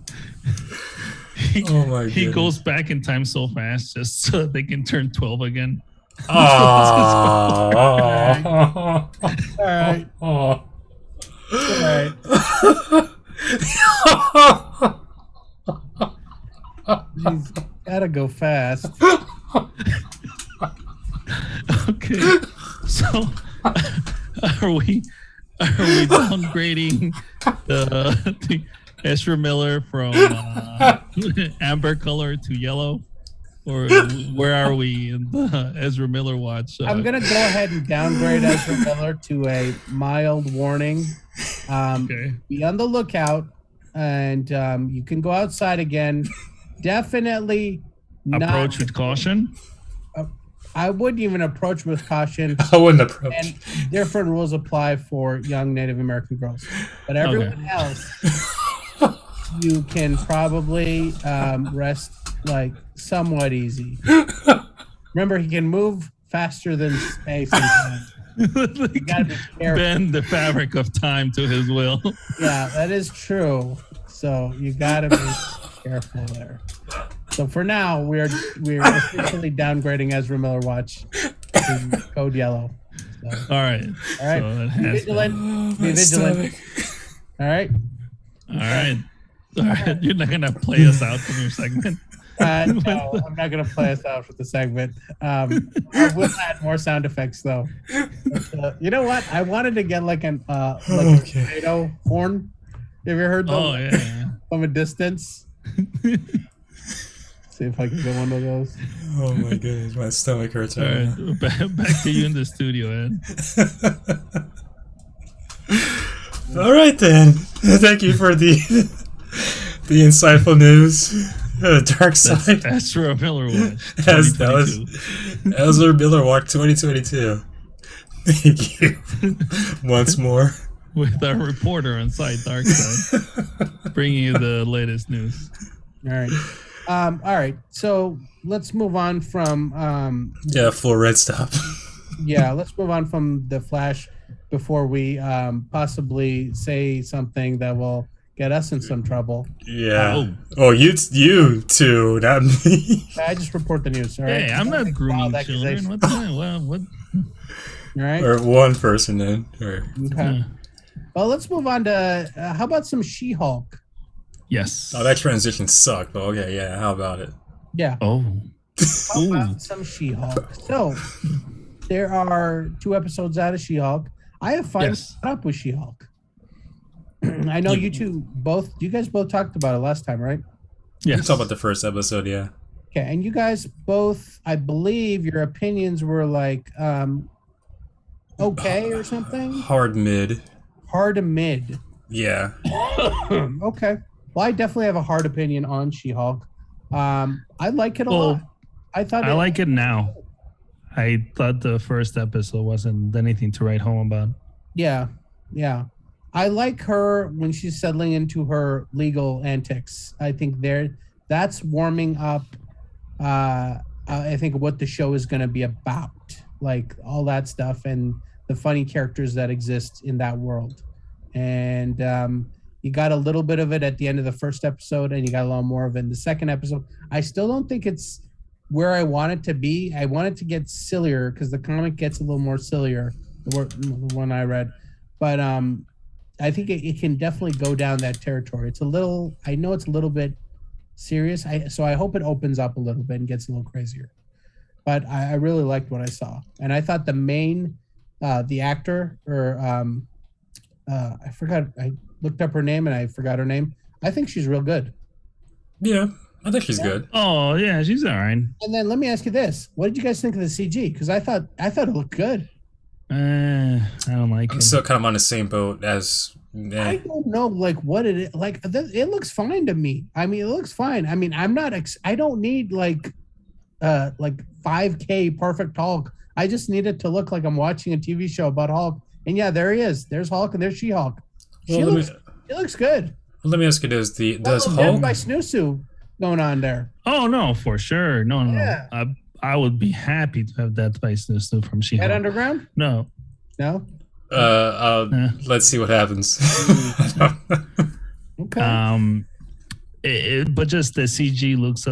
He, Oh my he goodness. goes back in time so fast just so they can turn 12 again. Oh. All right. All right. He's gotta go fast. Okay. So are we downgrading the Ezra Miller from amber color to yellow? Or where are we in the Ezra Miller watch? I'm gonna go ahead and downgrade Ezra Miller to a mild warning. Okay. Be on the lookout, and you can go outside again. Definitely not. Approach with caution. I wouldn't even approach with caution. I wouldn't approach. And different rules apply for young Native American girls, but everyone else, you can probably rest like somewhat easy. Remember, he can move faster than space and time. You gotta be careful. Bend the fabric of time to his will. Yeah, that is true. So you gotta be careful there. So for now, we're officially downgrading Ezra Miller Watch to Code Yellow. So, all right. So be vigilant. Be vigilant. All right. All right. All right. You're not gonna play us out from your segment. No, I'm not gonna play us out for the segment. I will add more sound effects though. But, you know what? I wanted to get like a potato horn. Have you heard those? Oh yeah. From a distance. See if I can get one of those. Oh my goodness, my stomach hurts. All right, back to you in the studio, Ed. All right then. Thank you for the insightful news. Dark Side. Ezra Miller Watch. That was Ezra Miller Watch 2022. Thank you once more. With our reporter on site, Dark Side, bringing you the latest news. All right. All right. So let's move on from full red stop. Let's move on from the Flash before we possibly say something that will get us in some trouble. Yeah. Oh, you too, not me. I just report the news. All right. Hey, I'm not grooming children. What the hell? Well, what? All right. Or one person then. Or... Okay. Well, let's move on to how about some She-Hulk? Yes. Oh, that transition sucked. But okay, yeah. How about it? Yeah. Oh. How about some She-Hulk? So there are 2 episodes out of She-Hulk. I have fun up with She-Hulk. I know you guys both talked about it last time, right? Yeah. We talked about the first episode, yeah. Okay, and you guys both, I believe your opinions were like okay or something? Hard mid. Hard to mid. Yeah. Okay. Well, I definitely have a hard opinion on She-Hulk. I like it a lot. I like it now. I thought the first episode wasn't anything to write home about. Yeah. I like her when she's settling into her legal antics. I think that's warming up I think what the show is going to be about, like all that stuff and the funny characters that exist in that world. And you got a little bit of it at the end of the first episode, and you got a lot more of it in the second episode. I still don't think it's where I want it to be. I want it to get sillier because the comic gets a little more sillier, the one I read. But I think it can definitely go down that territory. I know it's a little bit serious. So I hope it opens up a little bit and gets a little crazier. But I really liked what I saw. And I thought the actor, or I forgot, I looked up her name and I forgot her name. I think she's real good. Yeah, I think she's good. Oh, yeah, she's all right. And then let me ask you this. What did you guys think of the CG? Because I thought it looked good. I don't like it. I'm still kind of on the same boat as... I don't know, like, what it is. Like, it looks fine to me. I mean, it looks fine. I mean, I don't need, like 5K perfect Hulk. I just need it to look like I'm watching a TV show about Hulk. And yeah, there he is. There's Hulk and there's She-Hulk. She looks good. Let me ask you this: does Hulk by Snoozu going on there? Oh no, for sure. No. Yeah. I would be happy to have that by Snoozu from She-Hulk. Head Underground? No. Let's see what happens. Okay. But just the CG looks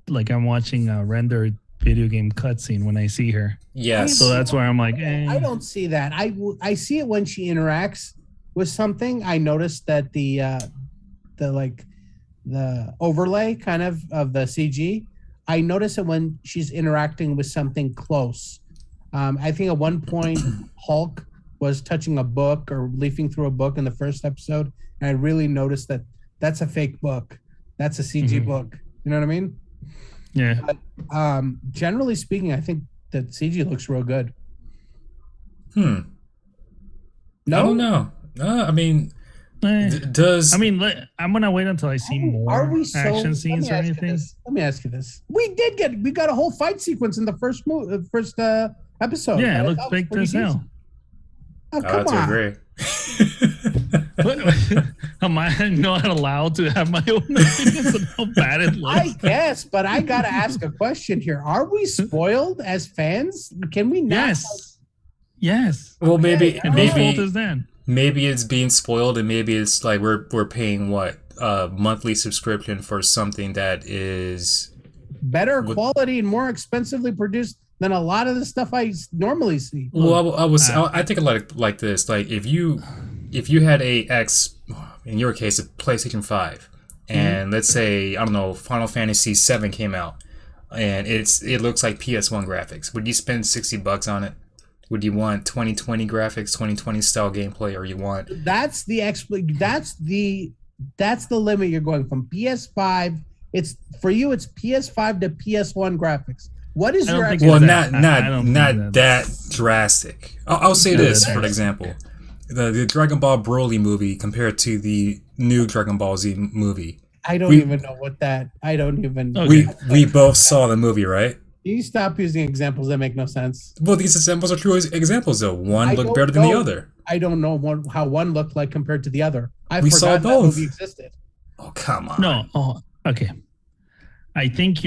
like I'm watching a rendered video game cutscene when I see her. Yes. So that's where I'm like, I don't see that. I see it when she interacts with something. I noticed that the overlay kind of the CG. I notice it when she's interacting with something close. I think at one point Hulk was touching a book or leafing through a book in the first episode, and I really noticed that that's a fake book. That's a CG book. You know what I mean? Yeah. But, generally speaking, I think that CG looks real good. No? I don't know. I mean, Does I mean, I'm gonna wait until I see more Are we so? action Let scenes me or ask you anything. this. Let me ask you this. We got a whole fight sequence in the first episode. Yeah, that it I looks thought was fake pretty as hell. decent. Oh, I come have to on. agree. What, am I not allowed to have my own opinions on how bad it looks? I guess, but I gotta ask a question here. Are we spoiled as fans? Can we not? Yes. Yes. Well, maybe And whose fault maybe is that? maybe it's being spoiled, and maybe it's like we're paying what a monthly subscription for something that is Better quality and more expensively produced than a lot of the stuff I normally see. well. I think like this. Like if you had a X, in your case, a PlayStation 5, and let's say I don't know, Final Fantasy 7 came out, and it looks like PS1 graphics. Would you spend $60 on it? Would you want 2020 graphics, 2020 style gameplay, or you want? That's the limit you're going from PS5. It's for you. It's PS5 to PS1 graphics. What is I don't your think ex- Well, that- not I don't think not that's- that drastic. I'll say Yeah, this, that's- for example, the Dragon Ball Broly movie compared to the new Dragon Ball Z movie. I don't we- even know what that. I don't even. Okay. We both saw the movie, right? Can you stop using examples that make no sense? Well, these examples are true examples, though. One I looked don't better than the know. other. I don't know how one looked like compared to the other. I We saw forgot that both. movie existed. Oh, come on. No. Oh, okay. I think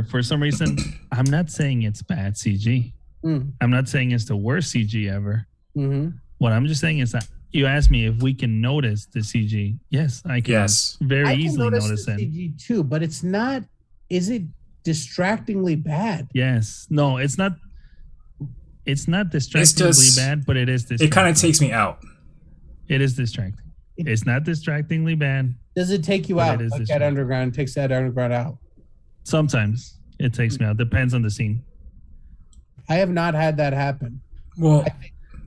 for some reason, I'm not saying it's bad CG. Mm. I'm not saying it's the worst CG ever. Mm-hmm. What I'm just saying is that you asked me if we can notice the CG. Yes, I can Yes. very I can easily notice the it. CG too, but it's not. Is it distractingly bad? Yes. No, it's not. It's not distractingly just- bad, but it is distracting. It kind of takes me out. It is distracting. It's not distractingly bad. Does it take you But out? it is Like that distracting. underground takes that underground out. Sometimes it takes me out. Depends on the scene. I have not had that happen. Well,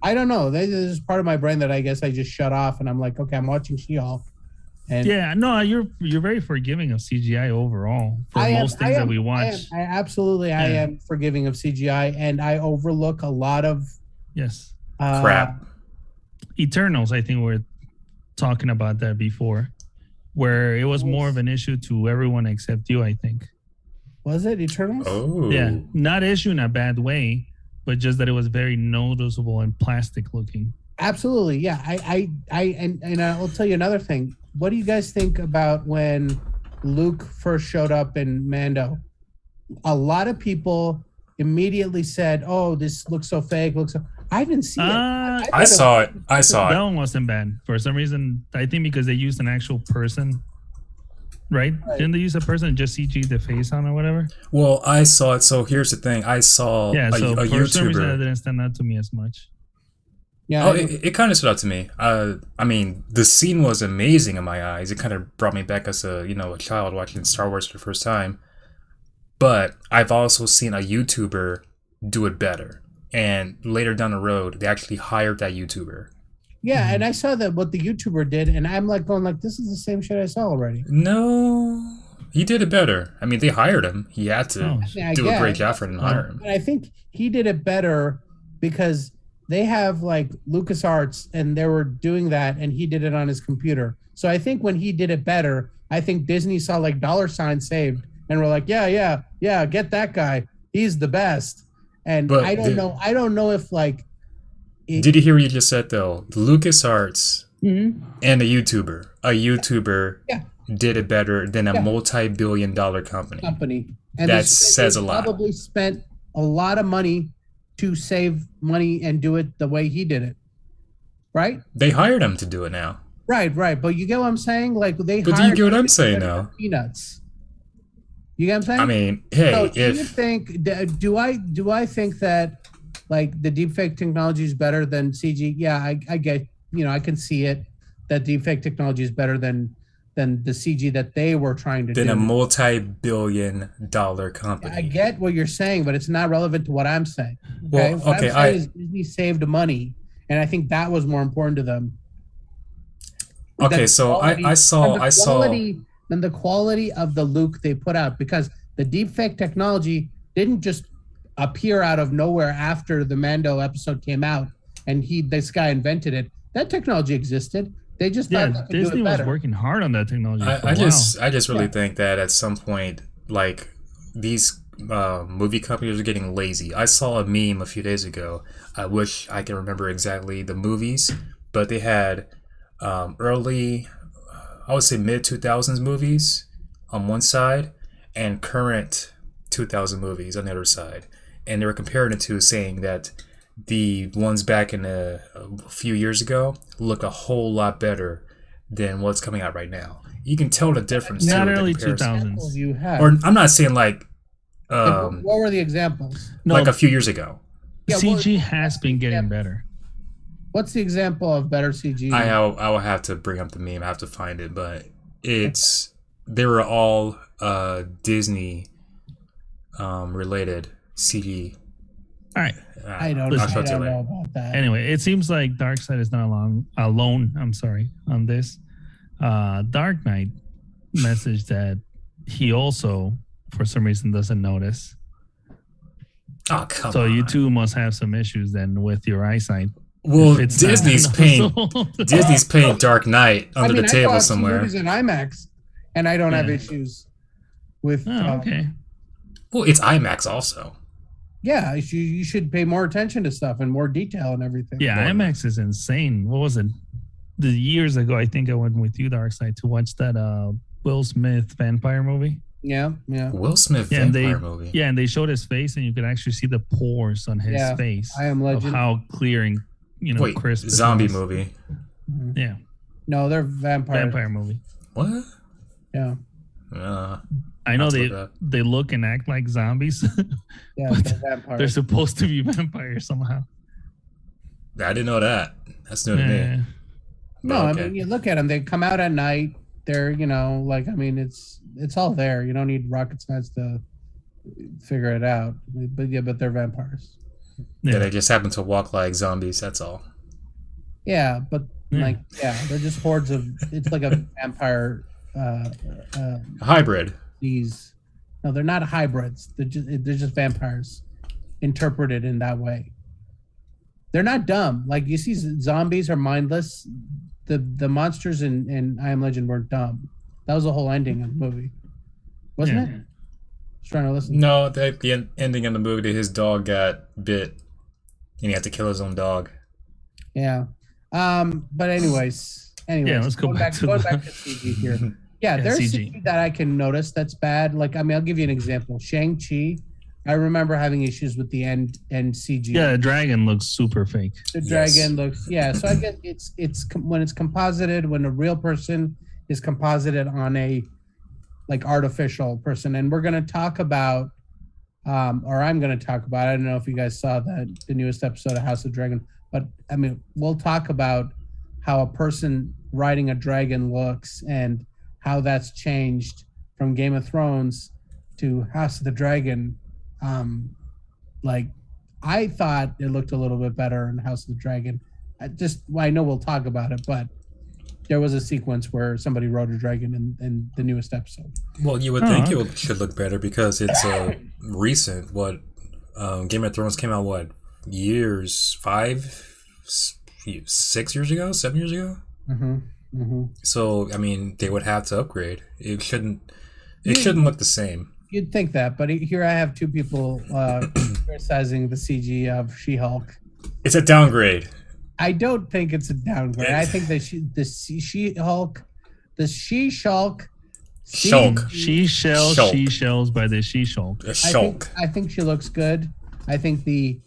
I don't know. This is part of my brain that I guess I just shut off, and I'm like, okay, I'm watching She-Hulk. And Yeah, no, you're very forgiving of CGI overall for most things that we watch. I absolutely I Yeah. am forgiving of CGI, and I overlook a lot of Yes. crap. Eternals, I think we're talking about that before, where it was more of an issue to everyone except you, I think. Was it Eternals? Oh. Yeah, not issue in a bad way, but just that it was very noticeable and plastic looking. Absolutely, yeah. And I'll tell you another thing. What do you guys think about when Luke first showed up in Mando? A lot of people immediately said, "Oh, this looks so fake." I didn't see it. Uh, I saw it. I saw that it. one wasn't bad. For some reason, I think because they used an actual person, right? Didn't they use a person and just CG the face on or whatever? Well, I saw it. So here's the thing. I saw Yeah, so a for some reason that YouTuber. didn't stand out to me as much. Yeah, Oh, it kind of stood out to me. I mean, the scene was amazing in my eyes. It kind of brought me back as a child watching Star Wars for the first time. But I've also seen a YouTuber do it better. And later down the road, they actually hired that YouTuber. yeah, and I saw that what the YouTuber did, and I'm like going like, this is the same shit I saw already. No, he did it better. I mean, they hired him. He had to Oh. Yeah, I do a great guess. job for them to hire him. And I think he did it better because they have like LucasArts, and they were doing that, and he did it on his computer. So I think when he did it better, I think Disney saw like $ saved, and we're like, yeah, get that guy. He's the best. And But I don't know if like. Did you hear what you just said though? LucasArts Mhm. and a YouTuber Yeah. did it better than a Yeah. multi-billion-dollar company. Company. And That they says a lot. Probably spent a lot of money to save money and do it the way he did it. Right? They hired him to do it now. Right. But you get what I'm saying? Like they But do you hired get what him I'm to saying do it now? for peanuts. You get what I'm saying? I mean, hey, so do you if think do I think that like the deepfake technology is better than CG? Yeah, I get, I can see it that deepfake technology is better than the CG that they were trying to then do. a multi-billion-dollar company. I get what you're saying, but it's not relevant to what I'm saying. Well, What okay, I'm saying is Disney saved money, and I think that was more important to them. Okay, The so quality- I saw and the quality of the Luke they put out, because the deepfake technology didn't just appear out of nowhere after the Mando episode came out and this guy invented it. That technology existed. They just Yeah, thought they could do Disney it was better. working hard on that technology for a I while. just really Yeah. think that at some point, like these movie companies are getting lazy. I saw a meme a few days ago. I wish I can remember exactly the movies, but they had early, I would say mid 2000s movies on one side and current 2000 movies on the other side, and they were comparing the two, saying that the ones back in a few years ago look a whole lot better than what's coming out right now. You can tell the difference too. Not with the early comparison. 2000s. Examples you have. Or I'm not saying like What were the examples? No, like a few years ago. Yeah, CG what- has been getting yeah. better. What's the example of better CG? I will have to bring up the meme. I have to find it, but they were all Disney related CG. All right. I don't, Listen, I I'll show it to you don't know later. about that. Anyway, it seems like Darkseid is not alone. I'm sorry on this. Dark Knight messaged that he also, for some reason, doesn't notice. Oh come So on! you two must have some issues then with your eyesight. Well, if it's not Disney's paying noticeable. Disney's paying Dark Knight under the I table saw some somewhere. movies in IMAX, and I don't have Yeah. issues with. Oh, okay. Well, it's IMAX also. Yeah, you should pay more attention to stuff and more detail and everything. Yeah, Well, IMAX is insane. What was it? The years ago, I think I went with you, Darkseid, to watch that Will Smith vampire movie. yeah. Will Smith Yeah, and vampire movie. Yeah, and they showed his face, and you could actually see the pores on his Yeah, face I Am of Legend. how clear and Wait, crisp. it zombie was. movie. Mhm. Yeah, No, they're vampire. vampire movie. What? Yeah, I know I'll they look it up. they look and act like zombies. yeah, But they're vampires. They're supposed to be vampires somehow. I didn't know that. That's new to me. Yeah. No, Well, I okay. mean, you look at them. They come out at night. They're, it's all there. You don't need rocket science to figure it out. But they're vampires. Yeah, they just happen to walk like zombies. That's all. Yeah, but Yeah. they're just hordes of. It's like a vampire. A hybrid. These, no, they're not hybrids. They're just vampires, interpreted in that way. They're not dumb. Like you see, zombies are mindless. The monsters in I Am Legend weren't dumb. That was the whole ending of the movie, wasn't Yeah. it? Just trying to listen. No, the ending of the movie, his dog got bit, and he had to kill his own dog. Yeah. But anyways, let's go going back to going the- back to CG here. Yeah, Yeah, there's CG. CG that I can notice that's bad. Like, I mean, I'll give you an example. Shang-Chi, I remember having issues with the end CG. Yeah, the dragon looks super fake. The Yes. dragon looks, yeah. So I guess when it's composited, when a real person is composited on a like artificial person, and we're gonna talk about, or I'm gonna talk about. I don't know if you guys saw the newest episode of House of Dragon, but I mean, we'll talk about how a person riding a dragon looks and how that's changed from Game of Thrones to House of the Dragon. Like, I thought it looked a little bit better in House of the Dragon. I know we'll talk about it, but there was a sequence where somebody rode a dragon in the newest episode. Well, you would Oh, think okay. it should look better because it's recent. What Game of Thrones came out? What years? 6 years ago? 7 years ago? Mm-hmm. Mm-hmm. So I mean, they would have to upgrade. It shouldn't look the same. You'd think that, but here I have two people criticizing the CG of She-Hulk. It's a downgrade. I don't think it's a downgrade. I think that She-Hulk, Shulk. She shells, Shulk. she shells by the she shulk. A shulk. I think she looks good. I think the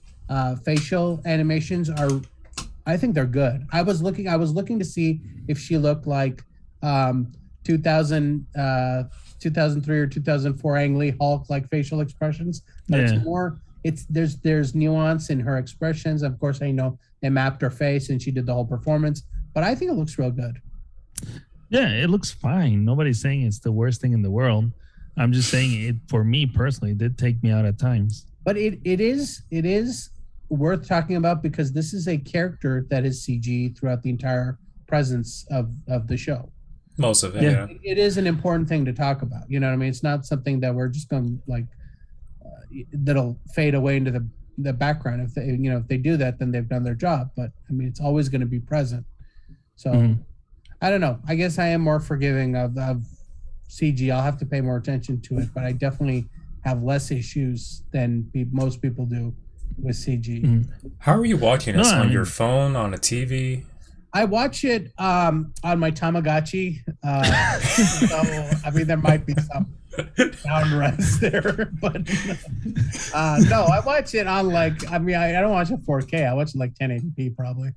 facial animations are. I think they're good. I was looking to see if she looked like 2003 or 2004 Ang Lee Hulk like facial expressions. But Yeah. it's more. There's nuance in her expressions. Of course, I know they mapped her face and she did the whole performance. But I think it looks real good. Yeah, it looks fine. Nobody's saying it's the worst thing in the world. I'm just saying it for me personally, it did take me out at times. But it is worth talking about because this is a character that is CG throughout the entire presence of the show. Most of it. Yeah. Yeah. It is an important thing to talk about. You know what I mean? It's not something that we're just going to like that'll fade away into the background. If they do that, then they've done their job. But I mean, it's always going to be present. So Mhm. I don't know. I guess I am more forgiving of CG. I'll have to pay more attention to it, but I definitely have less issues than most people do with CG. Mhm. How are you watching this? No, I On mean- your phone, on a TV? I watch it on my Tamagotchi. So I mean, there might be some down res there, but no, I watch it on like. I mean, I don't watch it 4K. I watch it like 1080p probably.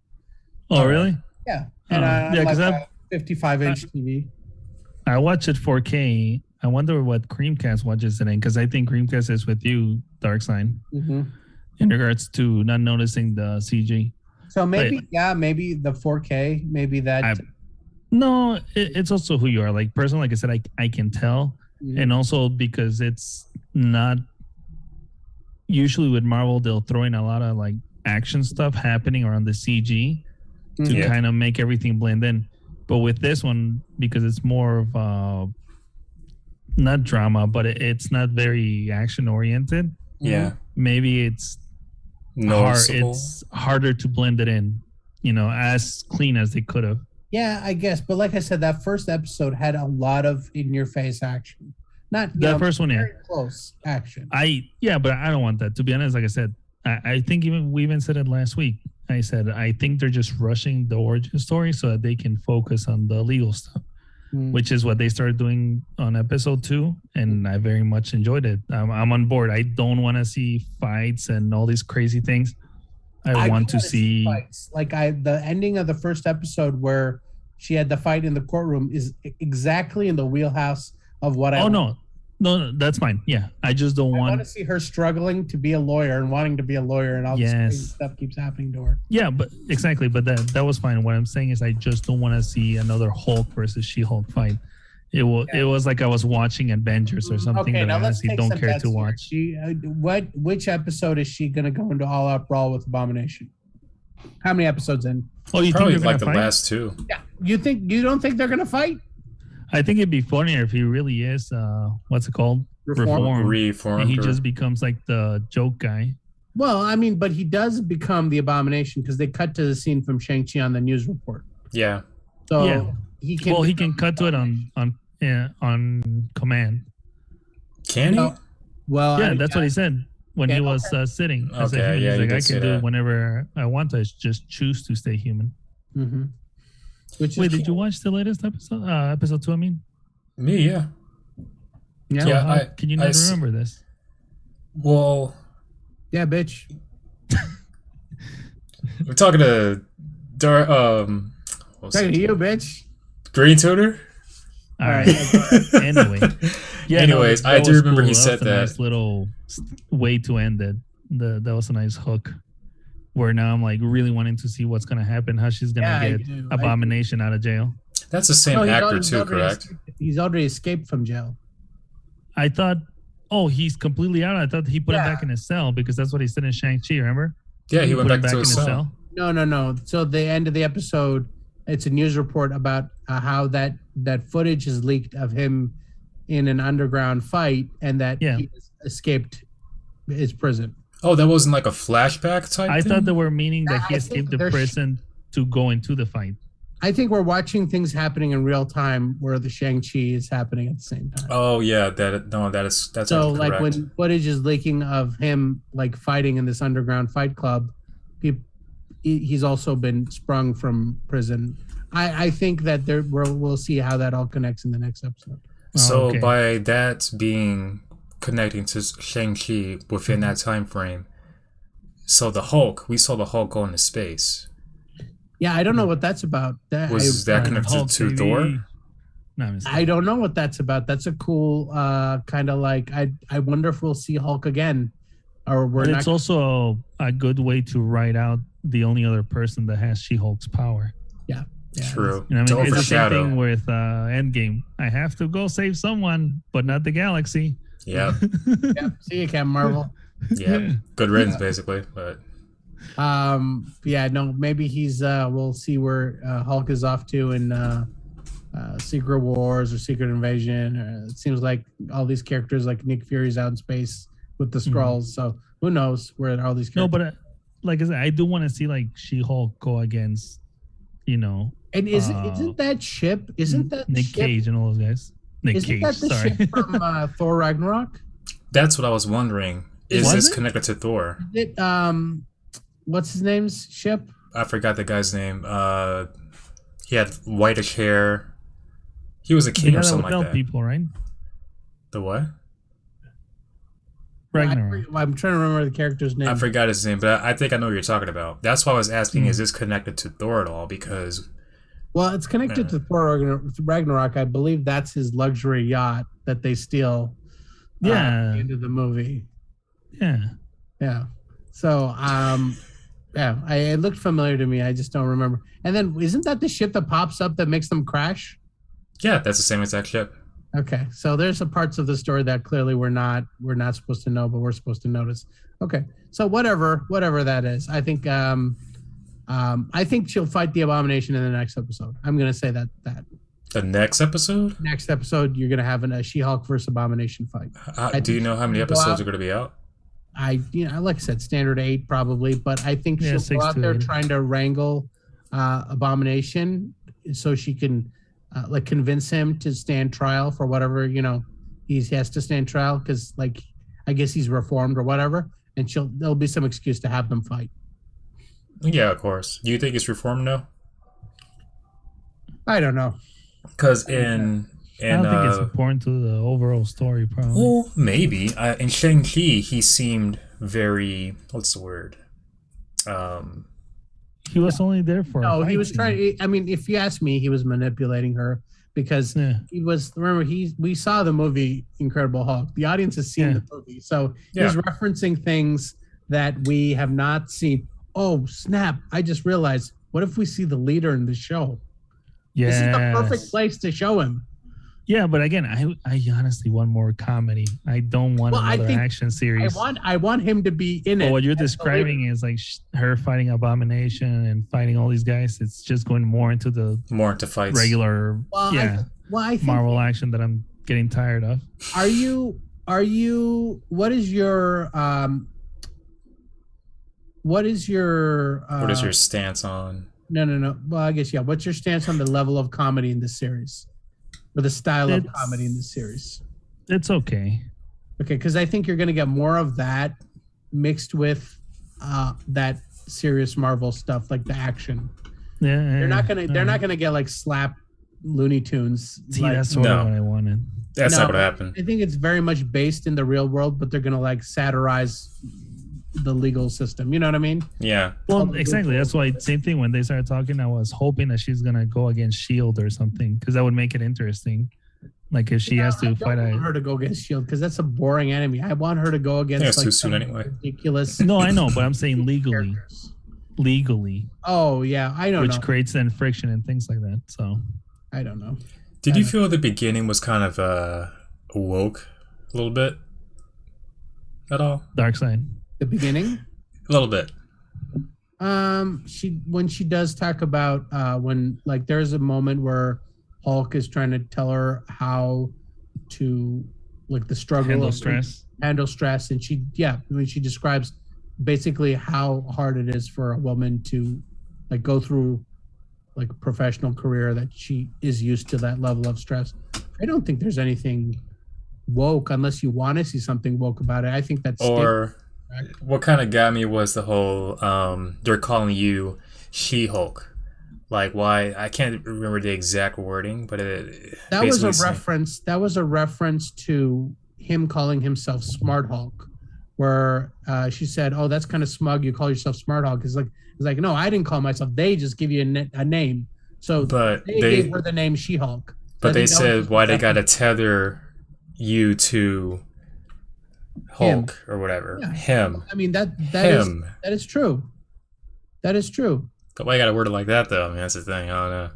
Oh, really? Yeah, and yeah, like 'cause a 55-inch TV. I watch it 4K. I wonder what Creamcast watches it in because I think Creamcast is with you, Dark Sign, Mm-hmm. in regards to not noticing the CG. So maybe, maybe the 4K, maybe that. No, it's also who you are. Like personally, like I said, I can tell, Mhm. and also because it's not usually with Marvel, they'll throw in a lot of like action stuff happening around the CG to Mhm. Yeah. kind of make everything blend in. But with this one, because it's more of not drama, but it's not very action oriented. Yeah. Maybe it's Noticeable. it's harder to blend it in, as clean as they could have. Yeah, I guess. But like I said, that first episode had a lot of in-your-face action. Not The first one, yeah. very close action. But I don't want that. To be honest, like I said, I think we even said it last week. I said I think they're just rushing the origin story so that they can focus on the legal stuff, Mm. which is what they started doing on episode 2, and I very much enjoyed it. I'm on board. I don't want to see fights and all these crazy things. I want to wanna see. fights. Like the ending of the first episode where she had the fight in the courtroom is exactly in the wheelhouse of what I. Oh want. no, that's fine. Yeah, I just don't I want want. to see her struggling to be a lawyer and wanting to be a lawyer, and all this Yes. crazy stuff keeps happening to her. Yeah, but exactly. But that was fine. What I'm saying is, I just don't want to see another Hulk versus She-Hulk fight. It was like I was watching Avengers or something Okay, that now I let's honestly take don't some care bets to here. watch. Which episode is she gonna go into all out brawl with Abomination? How many episodes in? Oh, you Probably think they're like gonna the fight? last two. Yeah, you don't think they're gonna fight? I think it'd be funnier if he really is. What's it called? Reform. Reformed. And he or- just becomes like the joke guy. Well, I mean, but he does become the Abomination because they cut to the scene from Shang-Chi on the news report. yeah. So Yeah. he can. Well, he can cut to it on command. Can he? No. Well, Yeah, I mean, that's what he said when he Yeah, was sitting. As a Okay, human. yeah, He's he like, did I say can do that. it whenever I want to. Just choose to stay human. mhm. Which is Wait, did you watch the latest episode? Episode 2, I mean. Me, yeah. Yeah, So Yeah, how can you not I remember this? Well, yeah, bitch. we're talking to what's Talking it? to you, bitch. Green Tutor. All All right. right. Anyway. Yeah, Anyways, I do was remember he That said was a that. nice little way to end it. That was a nice hook. Where now I'm like really wanting to see what's gonna happen, how she's gonna Yeah, I get do. Abomination out of jail. That's the same No, he's actor already- too, correct? He's already escaped from jail. I thought, oh, he's completely out. I thought he put him Yeah. back in his cell because that's what he said in Shang-Chi, remember? Yeah, he went put him back to his cell. No. So the end of the episode, it's a news report about how that footage is leaked of him in an underground fight, and that Yeah. he escaped his prison. Oh, that wasn't like a flashback type I thing? thought they were meaning that he I escaped think the they're prison to go into the fight. I think we're watching things happening in real time where the Shang-Chi is happening at the same time. Oh yeah, that's So correct. like when footage is leaking of him like fighting in this underground fight club, he's also been sprung from prison. I think that we'll see how that all connects in the next episode. So Oh, okay. by that being connecting to Shang-Chi within that time frame, so we saw the Hulk go into space. Yeah, I don't know what that's about. Was that connected Hulk, to baby. Thor? No, I'm just I don't know what that's about. That's a cool kind of like I wonder if we'll see Hulk again, or we're But not. it's also a good way to write out the only other person that has She-Hulk's power. Yeah, True. You know, To what I mean, it's the same overshadow. thing with Endgame. I have to go save someone, but not the galaxy. Yeah, Yeah, see you, Captain Marvel. yeah. Good riddance, basically. But Yeah, no, maybe he's. We'll see where Hulk is off to in Secret Wars or Secret Invasion. It seems like all these characters, like Nick Fury's out in space with the Skrulls. So who knows where all these characters? No, but like I said, I do want to see like She-Hulk go against, And isn't that ship? Isn't that Nick ship, Cage and all those guys? Nick Isn't Cage, that the sorry. ship from Thor Ragnarok? That's what I was wondering. Is Was this it? connected to Thor? Is it what's his name's ship? I forgot the guy's name. He had whitish hair. He was a The king guy or that something would like help that. people, right? The what? Ragnarok. I'm trying to remember the character's name. I forgot his name, but I think I know what you're talking about. That's why I was asking, is this connected to Thor at all? Because Well, it's connected to Thor Ragnarok. I believe that's his luxury yacht that they steal. At Yeah. the end of the movie. Yeah. Yeah. So, it looked familiar to me. I just don't remember. And then, isn't that the ship that pops up that makes them crash? yeah, that's the same exact ship. Okay, so there's some parts of the story that clearly we're not supposed to know, but we're supposed to notice. Okay, so whatever that is, I think she'll fight the Abomination in the next episode. I'm gonna say that The next episode? next episode you're gonna have a She-Hulk versus Abomination fight. Do you know how many she'll go episodes out- are going to be out? Like I said, standard 8 probably, but I think Yeah, she'll 6 go out to there 8. trying to wrangle Abomination so she can convince him to stand trial for whatever he has to stand trial because I guess he's reformed or whatever, and there'll be some excuse to have them fight. Yeah, of course. Do you think it's reformed now? I don't know. Because in I don't think it's important to the overall story, probably. well, maybe in Shang-Chi he seemed very, what's the word? He was only there for. No, a he was fight trying. I mean, if you ask me, he was manipulating her because scene. Yeah. he was. Remember, we saw the movie Incredible Hulk. The audience has seen Yeah. the movie, so Yeah. he's referencing things that we have not seen. Oh snap! I just realized. What if we see the leader in the show? Yeah. This is the perfect place to show him. Yeah, but again, I honestly want more comedy. I don't want Well, I another think action series. I want him to be in But it. what you're as the describing leader. is like her fighting Abomination and fighting all these guys. It's just going more into the more into fights. regular, Well, I think Marvel action that I'm getting tired of. Are you? What is your? What is your? What is your stance on? No. Well, I guess yeah. What's your stance on the level of comedy in this series, or the style of It's- comedy in this series? It's okay. Okay, because I think you're going to get more of that mixed with that serious Marvel stuff, like the action. Yeah, They're not gonna get like slap Looney Tunes. See, like- that's sort No. of what I wanted. That's No, not going to happen. I think it's very much based in the real world, but they're gonna like satirize the legal system. You know what I mean? Yeah. Well, exactly. That's why same thing when they started talking, I was hoping that she's gonna go against Shield or something because that would make it interesting. Like if she has I to don't fight want her to go against Shield because that's a boring enemy. I want her to go against Yeah, it's like too soon some anyway. ridiculous. No, I know, but I'm saying legally, characters. legally, Oh yeah, I don't which know. creates then friction and things like that. So I don't know. Did you feel the beginning was kind of woke a little bit at all? Dark Side. The beginning. A little bit. When she does talk about when like there's a moment where Hulk is trying to tell her how to like the struggle Handle of stress. handle stress, and when she describes basically how hard it is for a woman to like go through like a professional career that she is used to that level of stress. I don't think there's anything woke unless you want to see something woke about it. I think that's Or what kind of got me was the whole they're calling you She-Hulk. Like why? I can't remember the exact wording, but that was a basically saying- reference. That was a reference to him calling himself Smart Hulk, where she said, "Oh, that's kind of smug. You call yourself Smart Hulk." It's like, no, I didn't call myself. They just give you a name. So But they gave her the name She-Hulk. But they I think that was said just why they reference- gotta tether you to Hulk or whatever. Yeah. Him. I mean that Him. is true. That is true. But why you gotta word it like that though? I mean that's the thing. I don't know.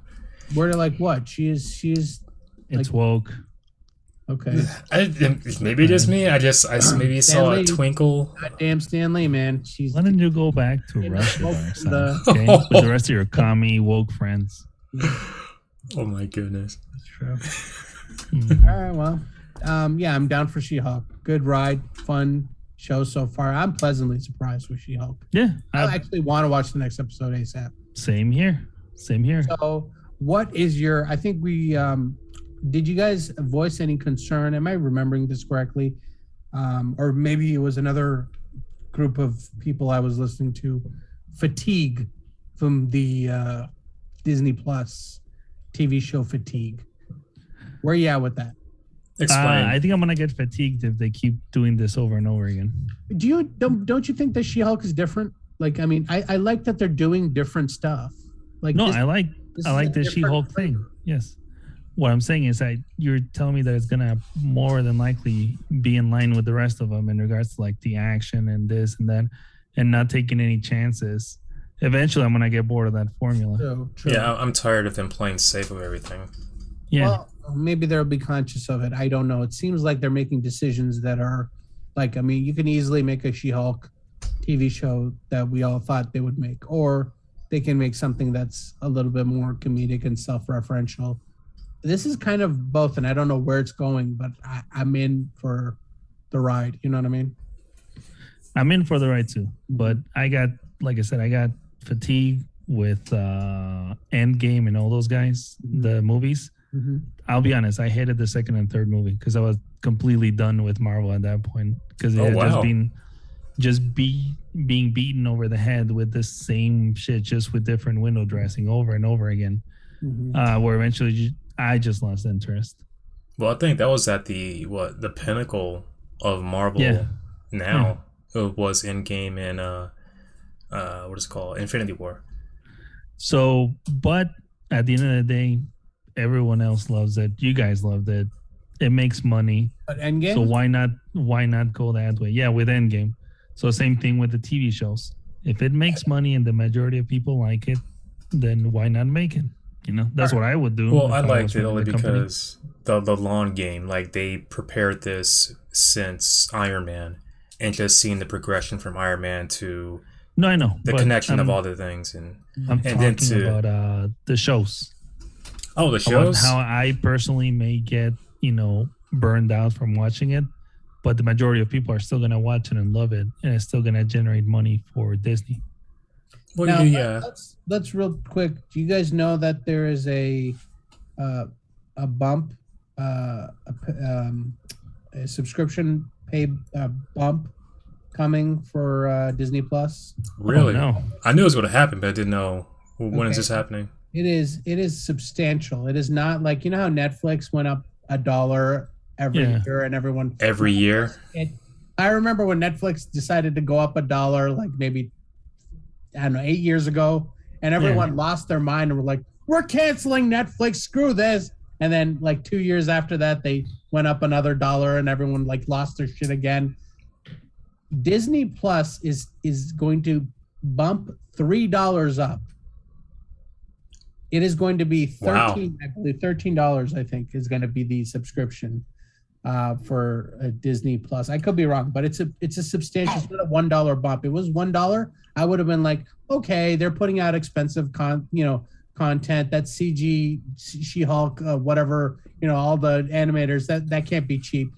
Word it like what? She's It's Like- woke. okay. Maybe just me. I maybe saw a Stanley- twinkle. Goddamn Stan Lee, man. She's Why don't you go back to You know, Russia, woke Dark to Side, the- okay? With the rest of your commie woke friends. Oh my goodness. true. Hmm. All right, well, yeah, I'm down for She-Hulk. Good ride, fun show so far. I'm pleasantly surprised with She-Hulk. Yeah, I actually want to watch the next episode ASAP. same here. Same here. So what is your? I think we did. You guys voice any concern? Am I remembering this correctly? Or maybe it was another group of people I was listening to. Fatigue from the Disney Plus TV show Fatigue. Where are you at with that? Explain. I think I'm gonna get fatigued if they keep doing this over and over again. Don't you think that She-Hulk is different? Like, I mean, I like that they're doing different stuff. Like, No, this- I like this I is like a the different She-Hulk flavor. thing. Yes. What I'm saying is that you're telling me that it's gonna more than likely be in line with the rest of them in regards to like the action and this and that, and not taking any chances. Eventually, I'm gonna get bored of that formula. True. Yeah, I'm tired of them playing safe with everything. Yeah. Well, maybe they'll be conscious of it. I don't know. It seems like they're making decisions that are like, I mean, you can easily make a She-Hulk TV show that we all thought they would make, or they can make something that's a little bit more comedic and self-referential. This is kind of both, and I don't know where it's going, but I'm in for the ride. You know what I mean? I'm in for the ride too, but I got, like I said, I got fatigue with Endgame and all those guys, the movies. Mm-hmm. I'll be honest, I hated the second and third movie because I was completely done with Marvel at that point because it Oh, had just wow. been being beaten over the head with the same shit, just with different window dressing over and over again. Mm-hmm. Where eventually I just lost interest. Well, I think that was at the pinnacle of Marvel. Yeah. Now it was Endgame and what is it called, Infinity War. So, but at the end of the day, everyone else loves it. You guys loved it. It makes money. But Endgame. So why not go that way? Yeah, with Endgame. So same thing with the TV shows. If it makes money and the majority of people like it, then why not make it? You know, that's what I would do. Well, if I liked was it running only the company. because the long game, like they prepared this since Iron Man, and just seeing the progression from Iron Man to No, I know the but connection of I'm- all the things, and I'm and then talking to- about the shows. the About shows. how I personally may get burned out from watching it, but the majority of people are still gonna watch it and love it, and it's still gonna generate money for Disney. Well, Now, yeah, let's real quick. Do you guys know that there is a bump, a subscription pay bump coming for Disney Plus? really. Oh, no. I knew it was going to happen, but I didn't know when is Okay. this happening. It is substantial. It is not like, you know how Netflix went up $1 every Yeah. year and everyone Every year. I remember when Netflix decided to go up $1, like maybe, I don't know, 8 years ago, and everyone lost their mind and were like, we're canceling Netflix, screw this. And then like 2 years after that, they went up another $1 and everyone like lost their shit again. Disney Plus is going to bump $3 up. It is going to be 13, Wow. I believe $13, I think, is going to be the subscription for Disney Plus. I could be wrong, but it's a substantial. It's not a $1 bump. It was $1. I would have been like, okay, they're putting out expensive content. That's CG, She-Hulk, whatever. All the animators. That can't be cheap.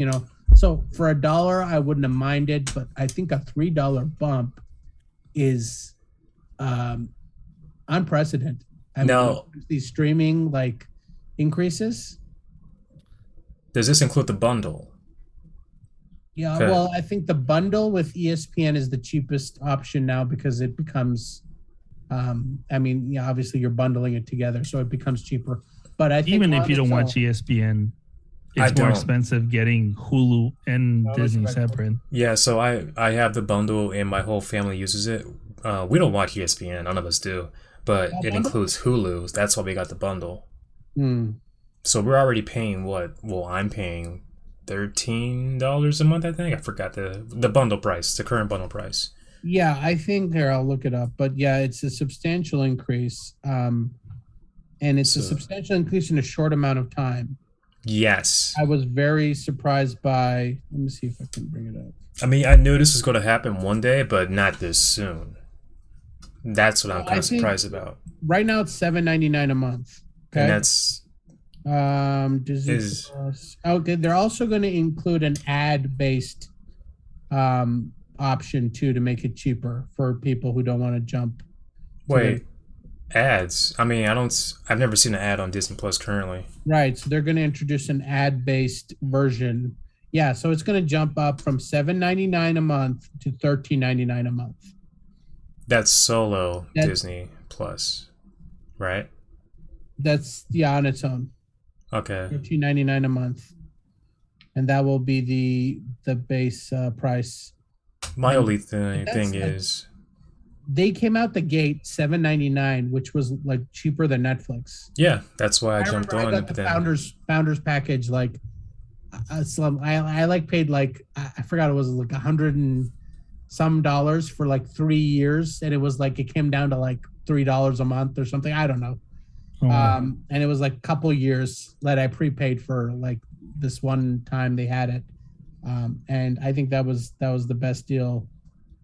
So for $1, I wouldn't have minded, but I think a $3 bump is unprecedented. Now- these streaming like increases. Does this include the bundle? Yeah, Okay. well, I think the bundle with ESPN is the cheapest option now because it becomes, obviously you're bundling it together, so it becomes cheaper. But I think Even if on you don't its watch own- ESPN, I it's more don't. expensive getting Hulu and Oh, Disney that's right. separate. Yeah, so I have the bundle and my whole family uses it. We don't watch ESPN, none of us do, but Oh, it bundle? includes Hulu. That's why we got the bundle. Hmm. So we're already paying what? Well, I'm paying $13 a month. I think I forgot the bundle price, the current bundle price. Yeah, I think there. I'll look it up, but yeah, it's a substantial increase, and it's a So- substantial increase in a short amount of time. Yes, I was very surprised by. Let me see if I can bring it up. I mean I knew this was going to happen one day, but not this soon. That's what I'm Well, kind I of think- surprised about, Right now, it's $7.99 a month. Okay. and that's Disney is- Plus. Okay, they're also going to include an ad-based option too to make it cheaper for people who don't want to jump. wait, ads. I mean, I've never seen an ad on Disney Plus currently. Right. So they're going to introduce an ad-based version. Yeah. So it's going to jump up from $7.99 a month to $13.99 a month. That's solo That- Disney Plus, right? That's on its own. Okay. $13.99 a month, and that will be the base price. My only That's thing like- is, They came out the gate $7.99, which was like cheaper than Netflix. yeah, that's why I jumped remember on I it. got But the then, founders package like some. I like paid like I forgot it was like $100 and some dollars for like 3 years, and it was like it came down to like $3 a month or something. I don't know. Oh, And it was like a couple years that I prepaid for like this one time they had it. And I think that was the best deal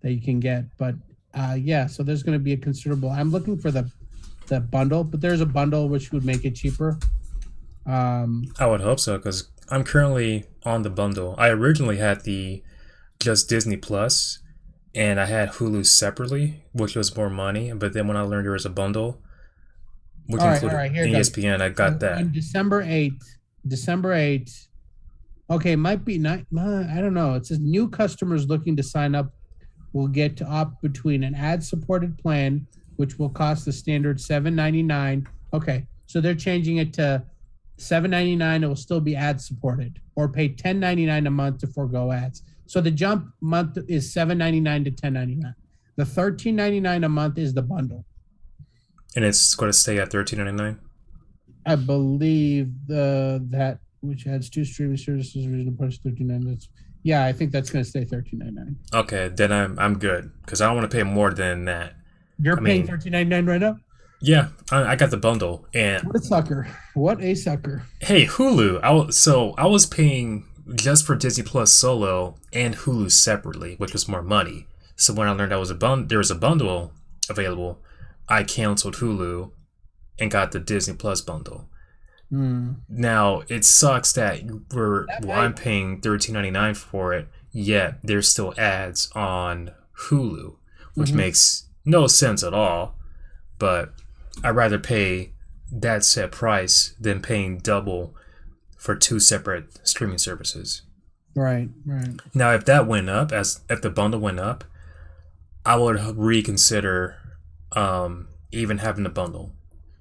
that you can get. But yeah, so there's going to be a considerable. I'm looking for the bundle, but there's a bundle which would make it cheaper. I would hope so because I'm currently on the bundle. I originally had the just Disney Plus, and I had Hulu separately, which was more money. But then when I learned there was a bundle, which All right, included all right, here it goes. ESPN, I got that. On December 8th. Okay, might be not. I don't know. It says new customers looking to sign up will get to opt between an ad-supported plan, which will cost the standard $7.99. Okay, so they're changing it to $7.99. It will still be ad-supported, or pay $10.99 a month to forego ads. So the jump month is $7.99 to $10.99. The $13.99 a month is the bundle. And it's going to stay at $13.99. I believe that which adds two streaming services, original price $13.99. Yeah, I think that's going to stay $13.99. Okay, then I'm good because I don't want to pay more than that. You're I paying mean- $13.99 right now? Yeah, I got the bundle, and What a sucker! What a sucker! hey, Hulu. I was paying just for Disney Plus solo and Hulu separately, which was more money. So when I learned there was a bundle available, I canceled Hulu and got the Disney Plus bundle. Now it sucks that I'm paying $13.99 for it, yet there's still ads on Hulu, which makes no sense at all. But I'd rather pay that set price than paying double for two separate streaming services. Right. Now, if that went up, if the bundle went up, I would reconsider even having the bundle.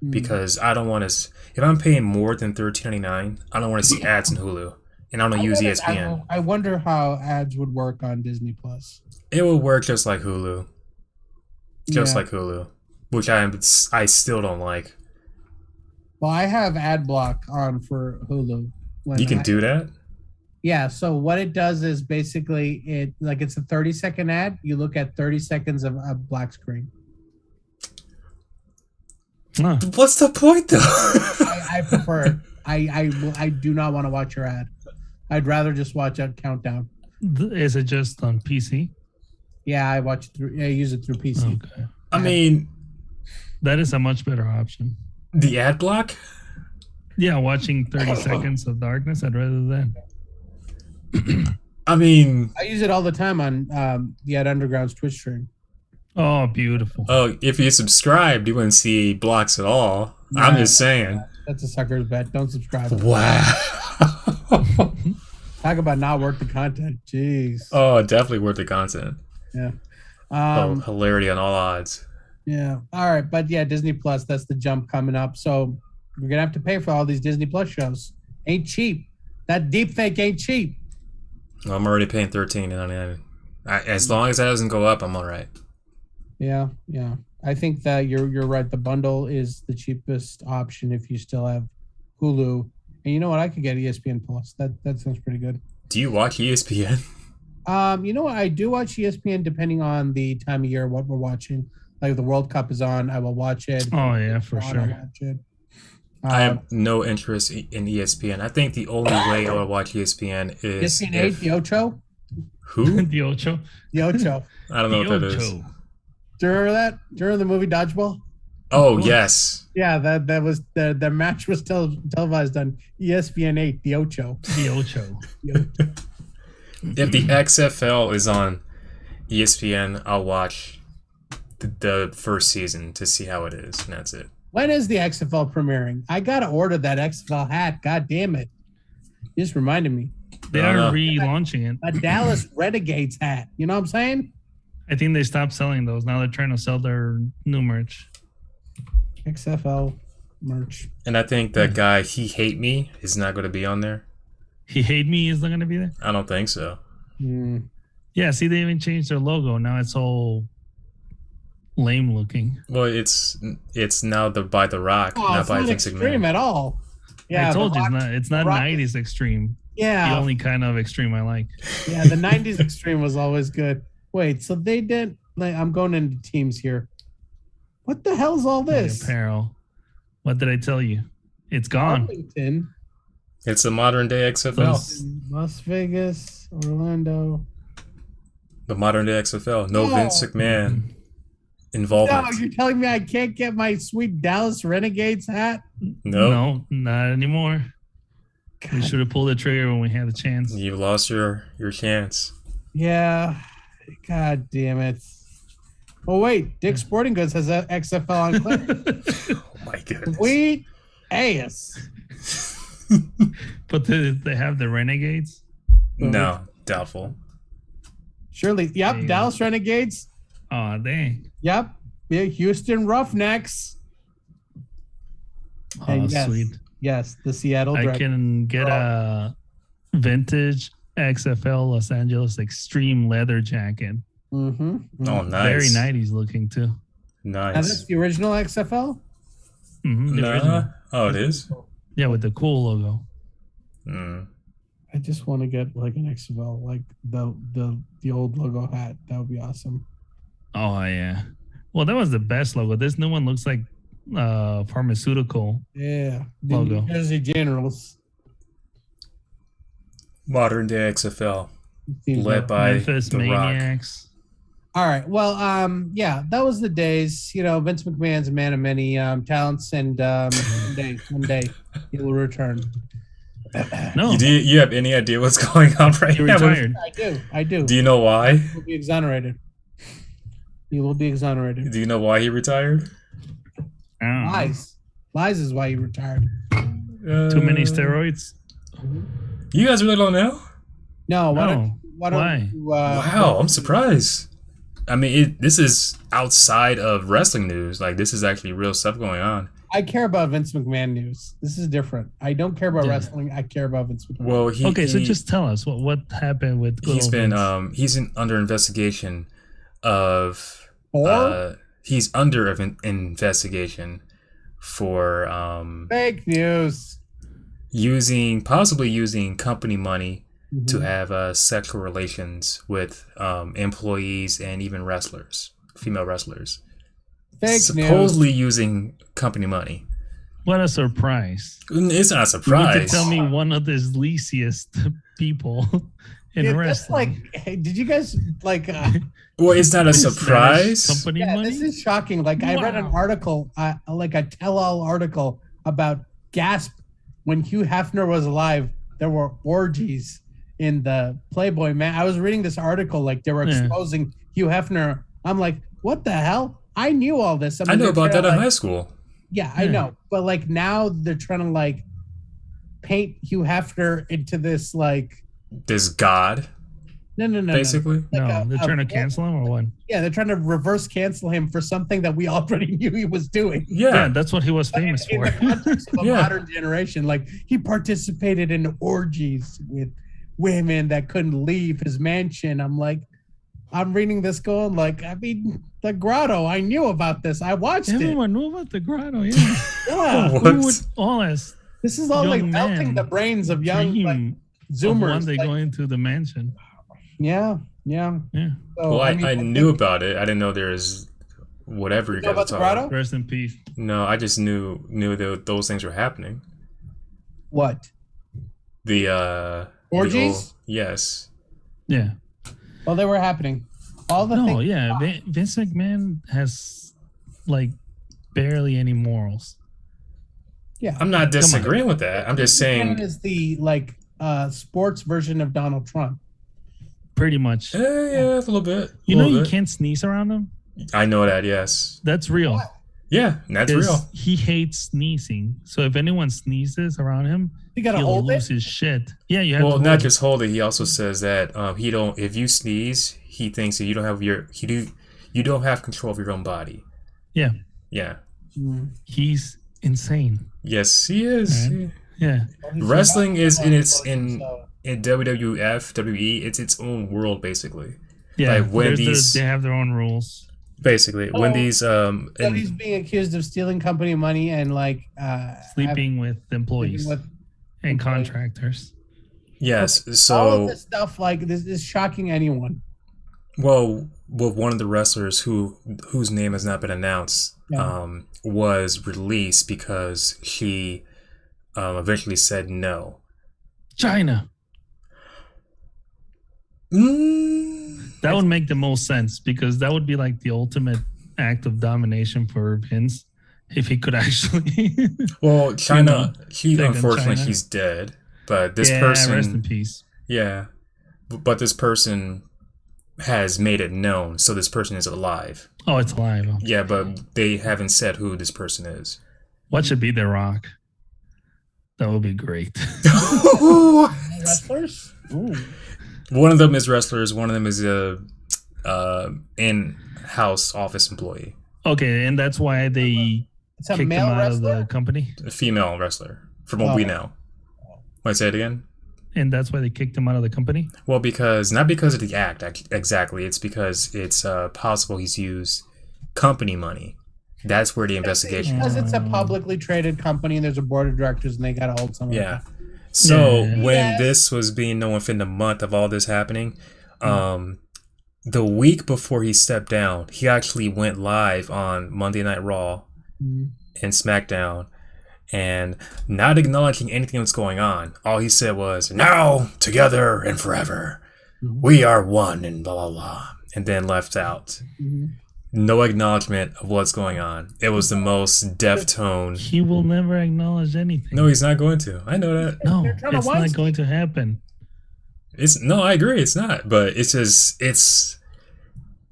Because I don't want to. If I'm paying more than $13.99, I don't want to see ads in Hulu, and I don't use ESPN. I wonder how ads would work on Disney Plus. It will work just like Hulu, Yeah. like Hulu, which I still don't like. Well, I have ad block on for Hulu. You can do that. Yeah. So what it does is basically it's a 30-second ad. You look at 30 seconds of a black screen. What's the point though? I prefer it. I do not want to watch your ad. I'd rather just watch a countdown. Is it just on PC? Yeah, I use it through PC. Okay. I mean, That is a much better option. the ad block. Yeah, watching 30 seconds of darkness, I'd rather that. I mean, I use it all the time on the Ad Underground's Twitch stream. Oh, beautiful. oh, if you subscribed, you wouldn't see blocks at all. I'm just saying. That's a sucker's bet. Don't subscribe. Wow. Talk about not worth the content. Jeez. Oh, definitely worth the content. Yeah. Hilarity on all odds. Yeah. All right. But yeah, Disney Plus, that's the jump coming up. So we're going to have to pay for all these Disney Plus shows. Ain't cheap. That deep fake ain't cheap. Well, I'm already paying $13.99. As long as that doesn't go up, I'm all right. Yeah. Yeah. I think that you're right. The bundle is the cheapest option if you still have Hulu. And you know what? I could get ESPN Plus. That sounds pretty good. Do you watch ESPN? You know what? I do watch ESPN depending on the time of year, what we're watching. Like if the World Cup is on, I will watch it. Oh, yeah, for On, I'll sure. watch it. I have no interest in ESPN. I think the only way I would watch ESPN is ESPN 8, the Ocho. Who? The Ocho. The Ocho. I don't know The what that is. Ocho. Do you remember that? Do you remember the movie Dodgeball? Oh yes. Yeah, that was the match was televised on ESPN 8, the Ocho. The Ocho. If the XFL is on ESPN, I'll watch the first season to see how it is, and that's it. When is the XFL premiering? I gotta order that XFL hat. God damn it! You just reminded me. They I are don't know. relaunching it. A Dallas Renegades hat. You know what I'm saying? I think they stopped selling those. Now they're trying to sell their new merch. XFL merch. And I think that guy, He Hate Me, is not going to be on there. He Hate Me is not going to be there? I don't think so. Hmm. Yeah, see, they even changed their logo. Now it's all lame looking. Well, it's now by The Rock, Oh, not it's by not Vince extreme McMahon. at all. Yeah, I told The you Rock- it's not Rock 90s extreme. The Yeah, only kind of extreme I like. yeah. The '90s extreme was always good. Wait, so they did? Like, I'm going into teams here. What the hell's all Like this? apparel. What did I tell you? It's gone. Arlington, It's the modern day XFL. Those- Las Vegas, Orlando. The modern day XFL. No No. Vince McMahon No, involvement. you're telling me I can't get my sweet Dallas Renegades hat? No. No, not anymore. We should have pulled the trigger when we had the chance. You lost your chance. Yeah. God damn it. Oh wait, Dick's Sporting Goods has a XFL on clip. Oh my goodness. Sweet ass. But they have the Renegades. No, doubtful. Surely, yep. Damn. Dallas Renegades. Oh, dang. Yep. Yeah, Houston Roughnecks. Oh, And yes, sweet. yes, the Seattle. I Dragons. can get a vintage XFL Los Angeles Extreme leather jacket. Mm-hmm. Oh, Very nice. 90s looking too. Now that's Nice. the original XFL. The Nah. original. Oh, it is? Yeah, with the cool logo. Mm. I just want to get like an XFL, like the old logo hat. That would be awesome. Oh yeah. Well, that was the best logo. This new one looks like pharmaceutical. Yeah. The Logo. New Jersey Generals. Modern day XFL. Seems Led like- by Memphis The Rock. Maniacs. All right. Well, yeah, that was the days. You know, Vince McMahon's a man of many talents, and one day he will return. No, You have any idea what's going on right he now? retired. I do. Do you know why? He will be exonerated. He will be exonerated. Do you know why he retired? I don't know. Lies is why he retired. Too many steroids. You guys really don't know? No, why No. don't Why? you, Wow, I'm surprised. I mean, this is outside of wrestling news. Like, this is actually real stuff going on. I care about Vince McMahon news. This is different. I don't care about Yeah. wrestling. I care about Vince McMahon. Well, he Okay, so he- just tell us what happened with good he's old been Vince. under investigation of he's under investigation for Fake news. possibly using company money to Mhm. have sexual relations with employees and even female wrestlers. Fake news. Supposedly using company money. What a surprise! It's not a You need surprise. to tell me one of the leasiest people in Yeah, that's wrestling. like, hey, did you guys like? Well, it's not a Is that surprise. Company Yeah, money. this is shocking. Like I read an Wow. article, like a tell-all article about gasp when Hugh Hefner was alive. There were orgies in the Playboy man. I was reading this article, like they were Yeah. exposing Hugh Hefner. I'm like, what the hell? I knew all this. I mean, knew they're about that trying in to, high like, school. Yeah, I Yeah. know, but like now they're trying to like paint Hugh Hefner into this like This god, no. basically. No, like they're trying to cancel him or what? Yeah, they're trying to reverse cancel him for something that we already knew he was doing. Yeah, Yeah. that's what he was But famous in for. the context of a Yeah. modern generation, like he participated in orgies with women that couldn't leave his mansion. I'm like, I'm reading this going like, I mean, the Grotto. I knew about this. I watched it. Everyone knew about the grotto. Yeah, Yeah, What? who would all as this is all like Young melting man the brains of young like dream of Zoomers. one day like- going to the mansion? yeah. Yeah, So, Well, I mean, knew about it. I didn't know there was whatever you You know guys about are the talking grotto? rest in peace. No, I just knew that those things were happening. What The the orgies? yes. Yeah. Well, they were happening. All the No, things. yeah. Vince McMahon has like barely any morals. Yeah. I'm not disagreeing with that. I'm just Saying saying. is the like sports version of Donald Trump. Pretty much. Yeah, a little bit. You know little you bit. can't sneeze around him. I know that. Yes. That's real. What? Yeah, that's 'Cause real. he hates sneezing. So if anyone sneezes around him, You gotta he'll hold lose it. his shit. Yeah, you have Well, to not hold just hold it. He also says that he don't. If you sneeze, he thinks that you don't have you don't have control of your own body. it. Yeah, Yeah. Mm. he's insane. Yes, he is. Right. Yeah. Well, he's Wrestling is in its so- in WWF, WE. It's its own world basically. Yeah. Like when they have their own rules. Basically, when Oh, these So he's and being accused of stealing company money and like Sleeping with employees with and employees. contractors. yes, all of so this stuff. Like this is shocking anyone. well, with one of the wrestlers whose name has not been announced, Yeah. was released because she eventually said no. China. That would make the most sense because that would be like the ultimate act of domination for Vince if he could actually. Well, China, he take on unfortunately China. he's dead, but this yeah, rest in person, peace. yeah, but this person has made it known, so this person is alive. Oh, it's alive. Yeah, but they haven't said who this person is. What should be The Rock? That would be great. Wrestlers. Ooh. One of them is wrestlers. One of them is a in-house office employee, Okay, and that's why they It's a kicked him male out of wrestler. the company, a female wrestler, from what we Oh. know. Want to say it again? and that's why they kicked him out of the company. Well, not because of the act exactly. It's because it's possible he's used company money. That's where the investigation. Because it's a publicly traded company and there's a board of directors and they gotta hold someone. Yeah. So Yeah. when Yes. this was being known within the month of all this happening, the week before he stepped down, he actually went live on Monday Night Raw Mhm. and SmackDown, and not acknowledging anything that's going on. All he said was, "Now, together and forever, we are one," and blah blah blah, and then left out. Mhm. No acknowledgement of what's going on. It was the most deaf tone. He will never acknowledge anything. No, he's not going to. I know that. No, They're trying to it's not Weinstein. going to happen. I agree, it's not. But it's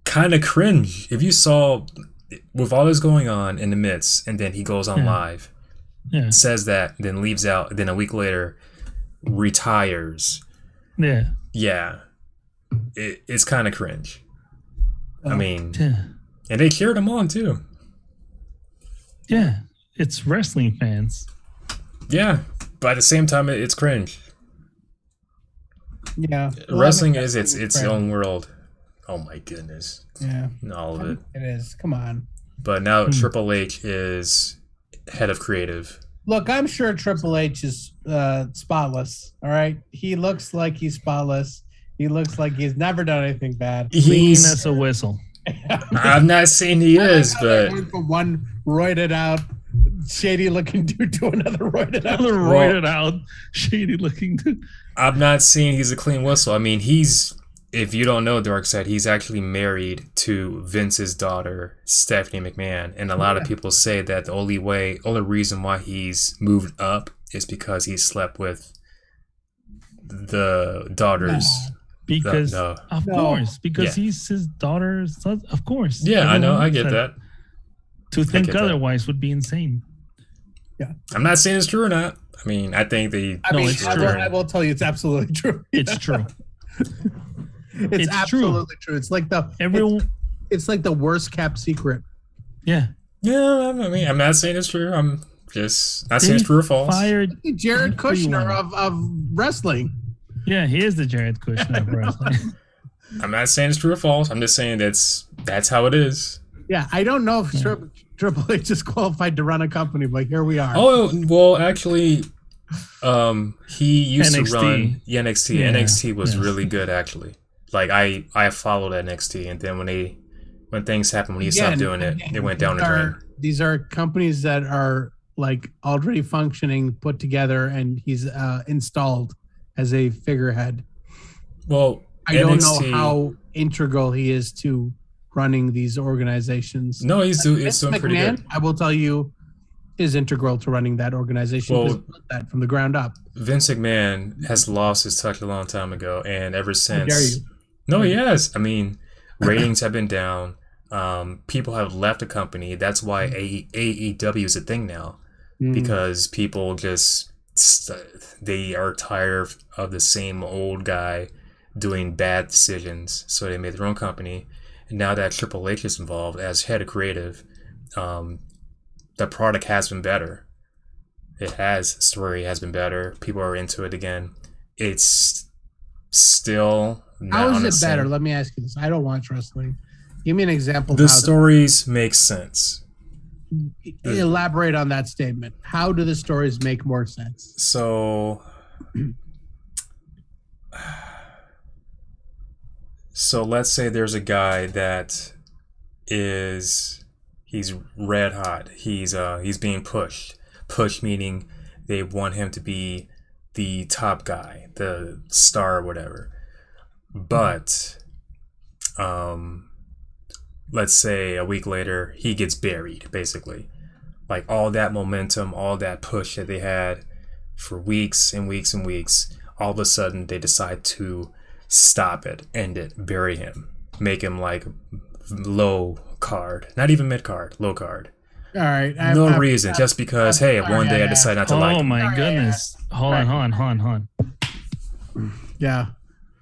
kind of cringe. If you saw with all this going on in the midst, and then he goes on Yeah. live, Yeah, says that, then leaves out, then a week later retires. yeah, Yeah, it's kind of cringe. I mean, yeah. and they cheered him on too. Yeah, it's wrestling fans. Yeah, but at the same time, it's cringe. Yeah. Wrestling Well, I is mean, its own world. Oh my goodness, Yeah. all of it. It is. Come on. But now Triple H is head of creative. Look, I'm sure Triple H is spotless. All right. He looks like he's spotless. He looks like he's never done anything bad. Clean He's. as a whistle. I'm not saying he is, They but went from one roided out, shady looking dude to another roided out. Another roided out, shady looking dude. I'm not saying he's a clean whistle. I mean, if you don't know Darkseid, he's actually married to Vince's daughter, Stephanie McMahon. And a lot of people say that the only reason why he's moved up is because he slept with the daughters. Because No. of No. course, because Yeah. he's his daughter's son. Of course. Yeah, I know. Everyone I knows get that. To think get that. otherwise would be insane. I'm not saying it's true or not. I mean, I think they. I No, mean, it's I true. will tell you, it's absolutely true. It's true. It's It's true. absolutely true. It's like Everyone. it's like the worst kept secret. Yeah. Yeah, I mean, I'm not saying it's true. I'm just not saying it's true or false. Fired. Jared Kushner Everyone. of wrestling. Yeah, he is the Jared Kushner of wrestling. I'm not saying it's true or false. I'm just saying that's how it is. Yeah, I don't know if Triple H is qualified to run a company, but here we are. Oh well, actually, he used NXT. to run NXT. Yeah, NXT was yes. really good, actually. Like I followed NXT, and then when things happened, when he stopped doing it, it went down the drain. These are companies that are like already functioning, put together, and he's installed as a figurehead. Well, I don't know NXT how integral he is to running these organizations. No, he's Vince doing pretty McMahon, good. I will tell you, is integral to running that organization. Well- He's built that from the ground up. Vince McMahon has lost his touch a long time ago, and ever How since. dare you? No, he has. I mean, ratings have been down. people have left the company. That's why AEW is a thing now, because people just they are tired of the same old guy doing bad decisions. So they made their own company. And now that Triple H is involved as head of creative, the product has been better. It has. Story has been better. People are into it again. It's still not How on is the it better? same. Let me ask you this. I don't watch wrestling. Give me an example. Of The how stories make sense. elaborate on that statement. How do the stories make more sense? So let's say there's a guy that he's red hot. He's being pushed. Pushed meaning they want him to be the top guy, the star or whatever. But let's say a week later he gets buried, basically. Like all that momentum, all that push that they had for weeks and weeks and weeks, all of a sudden they decide to stop it, end it, bury him, make him like low card, not even mid card, low card. All right. No reason, just because hey, one day I decide not to like Oh him. my goodness! Hold on. Yeah.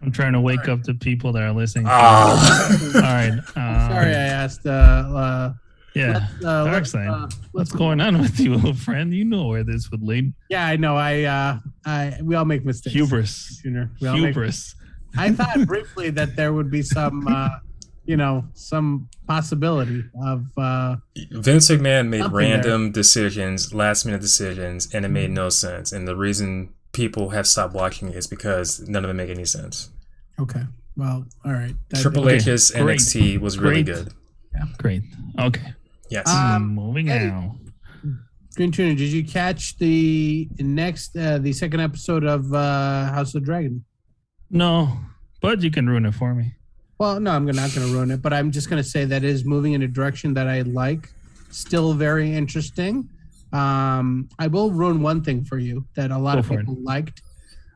I'm trying to wake up the people that are listening. Ah. All right. Sorry, I asked. Yeah. Dark side. What's going on with you, friend? You know where this would lead. Yeah, I know. We all make mistakes. Hubris. Junior. We all make- Hubris. I thought briefly that there would be some, some possibility of. Vince McMahon made Something random decisions, last minute decisions, and it made no sense. And the reason people have stopped watching is because none of them make any sense. Okay. Well, all right. Triple H's great. NXT was really Great. good. Great. Okay. Yes. Moving hey. now. Green Tuner, did you catch the second episode of House of Dragon? No, but you can ruin it for me. Well, no, I'm not going to ruin it, but I'm just going to say that it is moving in a direction that I like. Still very interesting. I will ruin one thing for you that a lot of people liked.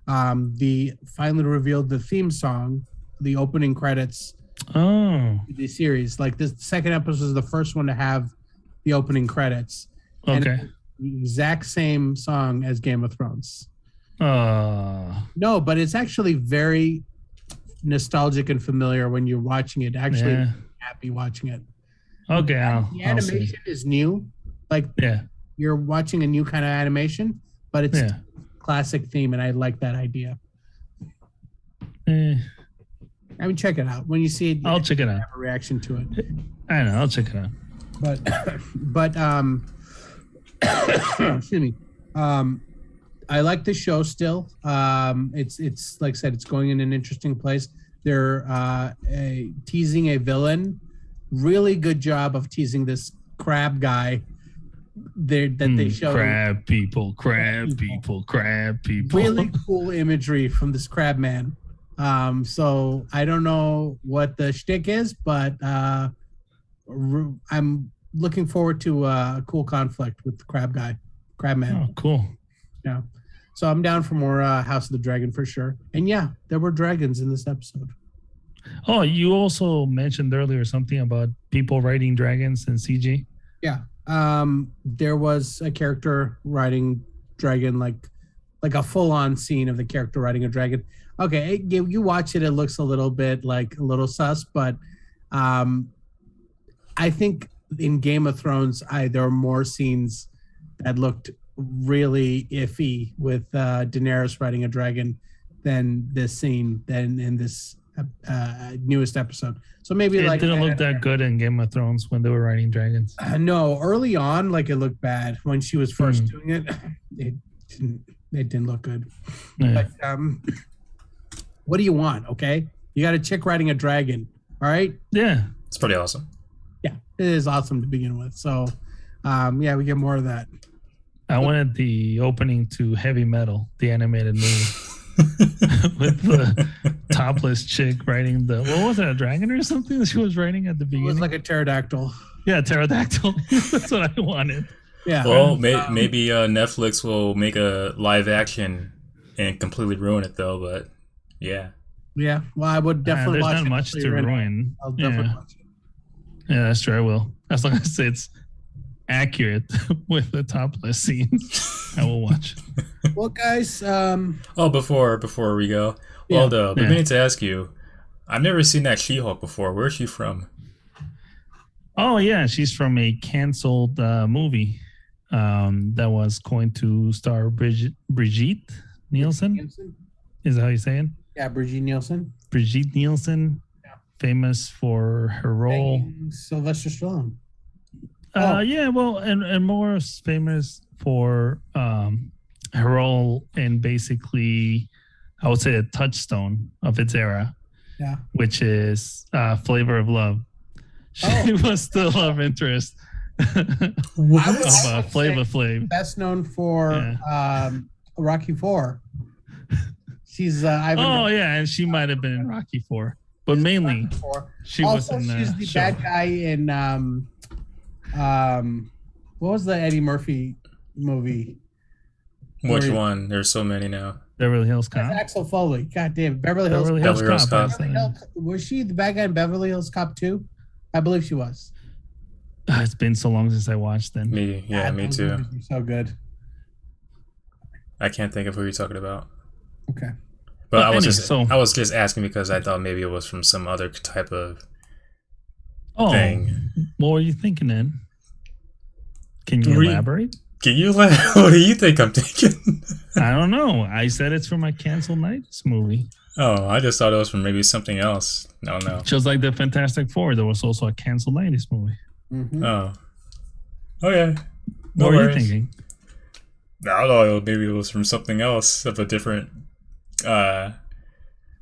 The finally revealed the theme song, the opening credits, Oh, the series. Like this second episode is the first one to have the opening credits. And okay. it's the exact same song as Game of Thrones. Oh, No, but it's actually very nostalgic and familiar when you're watching it. Actually, yeah. happy watching it. Okay. The I'll see. animation is new. Like Yeah. you're watching a new kind of animation, but it's Yeah. classic theme, and I like that idea. Eh, I mean, check it out. When you see it, I'll check it out. have a reaction to it. I know. I'll check it out. But excuse me. I like the show still. It's like I said, it's going in an interesting place. They're teasing a villain. Really good job of teasing this crab guy. They show Crab people. really cool imagery from this crab man. So I don't know what the shtick is, but I'm looking forward to a cool conflict with the crab man. Oh, cool. Yeah. So I'm down for more House of the Dragon for sure. And yeah, there were dragons in this episode. Oh, you also mentioned earlier something about people riding dragons in CG. Yeah. There was a character riding dragon, like a full-on scene of the character riding a dragon. Okay, you watch it, it looks a little bit like a little sus, but I think in Game of Thrones, there are more scenes that looked really iffy with Daenerys riding a dragon than this scene than in this newest episded. So maybe It didn't look that good in Game of Thrones when they were riding dragons. No, early on, like it looked bad when she was first doing it. It didn't look good. Yeah. But what do you want? Okay, you got a chick riding a dragon. All right. Yeah. It's pretty awesome. Yeah, it is awesome to begin with. So, yeah, we get more of that. I wanted the opening to Heavy Metal, the animated movie, with the topless chick riding the, what was it, a dragon or something that she was riding at the It beginning? was like a pterodactyl. Yeah, pterodactyl. That's what I wanted. Yeah. Well, maybe Netflix will make a live action and completely ruin it, though. But yeah, Yeah. Well, I would definitely There's watch not it. much to ruin. I'll definitely Yeah. watch it. Yeah, that's true. I will. As long as it's accurate with the topless scenes, I will watch. Well, guys, Oh, before we go, Yeah. Waldo, I've been Yeah. meaning to ask you. I've never seen that She-Hulk before. Where's she from? Oh yeah, she's from a canceled movie that was going to star Brigitte Nielsen. Nielsen? Is that how you say it? Yeah, Brigitte Nielsen. Brigitte Nielsen, Yeah. famous for her role. Banging Sylvester Stallone. Oh. Yeah, well, and more famous for her role in basically, I would say, a touchstone of its era, Yeah. which is Flavor of Love. She Oh. was the love interest What? I would of Flavor say Flav. best known for Rocky IV. She's Ivan. Oh yeah, and she might have been in Rocky 4, but mainly Rocky IV. she was Also, in the she's the show. bad guy in what was the Eddie Murphy movie? Which Sorry. one? There's so many now. Beverly Hills Cop. That's Axel Foley. God damn, Beverly Hills. Beverly Hills Beverly Hills Cop. Cop. Beverly Hills- was she the bad guy in Beverly Hills Cop 2? I believe she was. It's been so long since I watched them. Me, yeah, God, me those too. movies are so good. I can't think of who you're talking about. Okay. But Well, I was anyway, I was just asking because I thought maybe it was from some other type of Oh, thing. what were you thinking then? Can you Were you- elaborate? Can you let? What do you think I'm thinking? I don't know. I said it's from a canceled Nights movie. Oh, I just thought it was from maybe something else. No, no. Just like the Fantastic Four, there was also a canceled 90s movie. Mhm. Oh. Okay. No What were you worries. thinking? I don't know. Maybe it was from something else of a different. All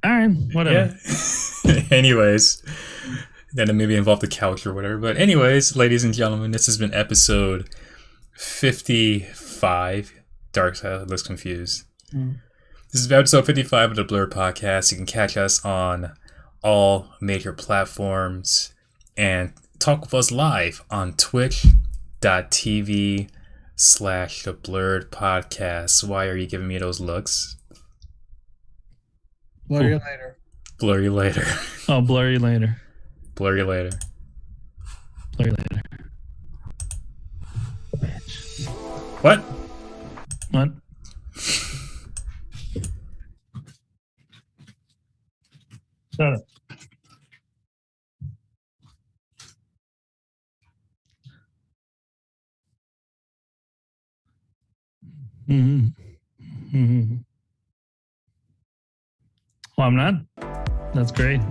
right, whatever. Yeah. Anyways, then it maybe involved the couch or whatever. But anyways, ladies and gentlemen, this has been episode 55. Dark Side looks confused. Mm. This is episode 55 of the Blurred Podcast. You can catch us on all major platforms and talk with us live on twitch.tv/the Blurred Podcast. Why are you giving me those looks? Blur you later. Blur you later. Oh, blurry later. Blur you later. Blurry later. Bitch. What? What? Shut up. Mm-hmm. Mm-hmm. Well, I'm not. That's great.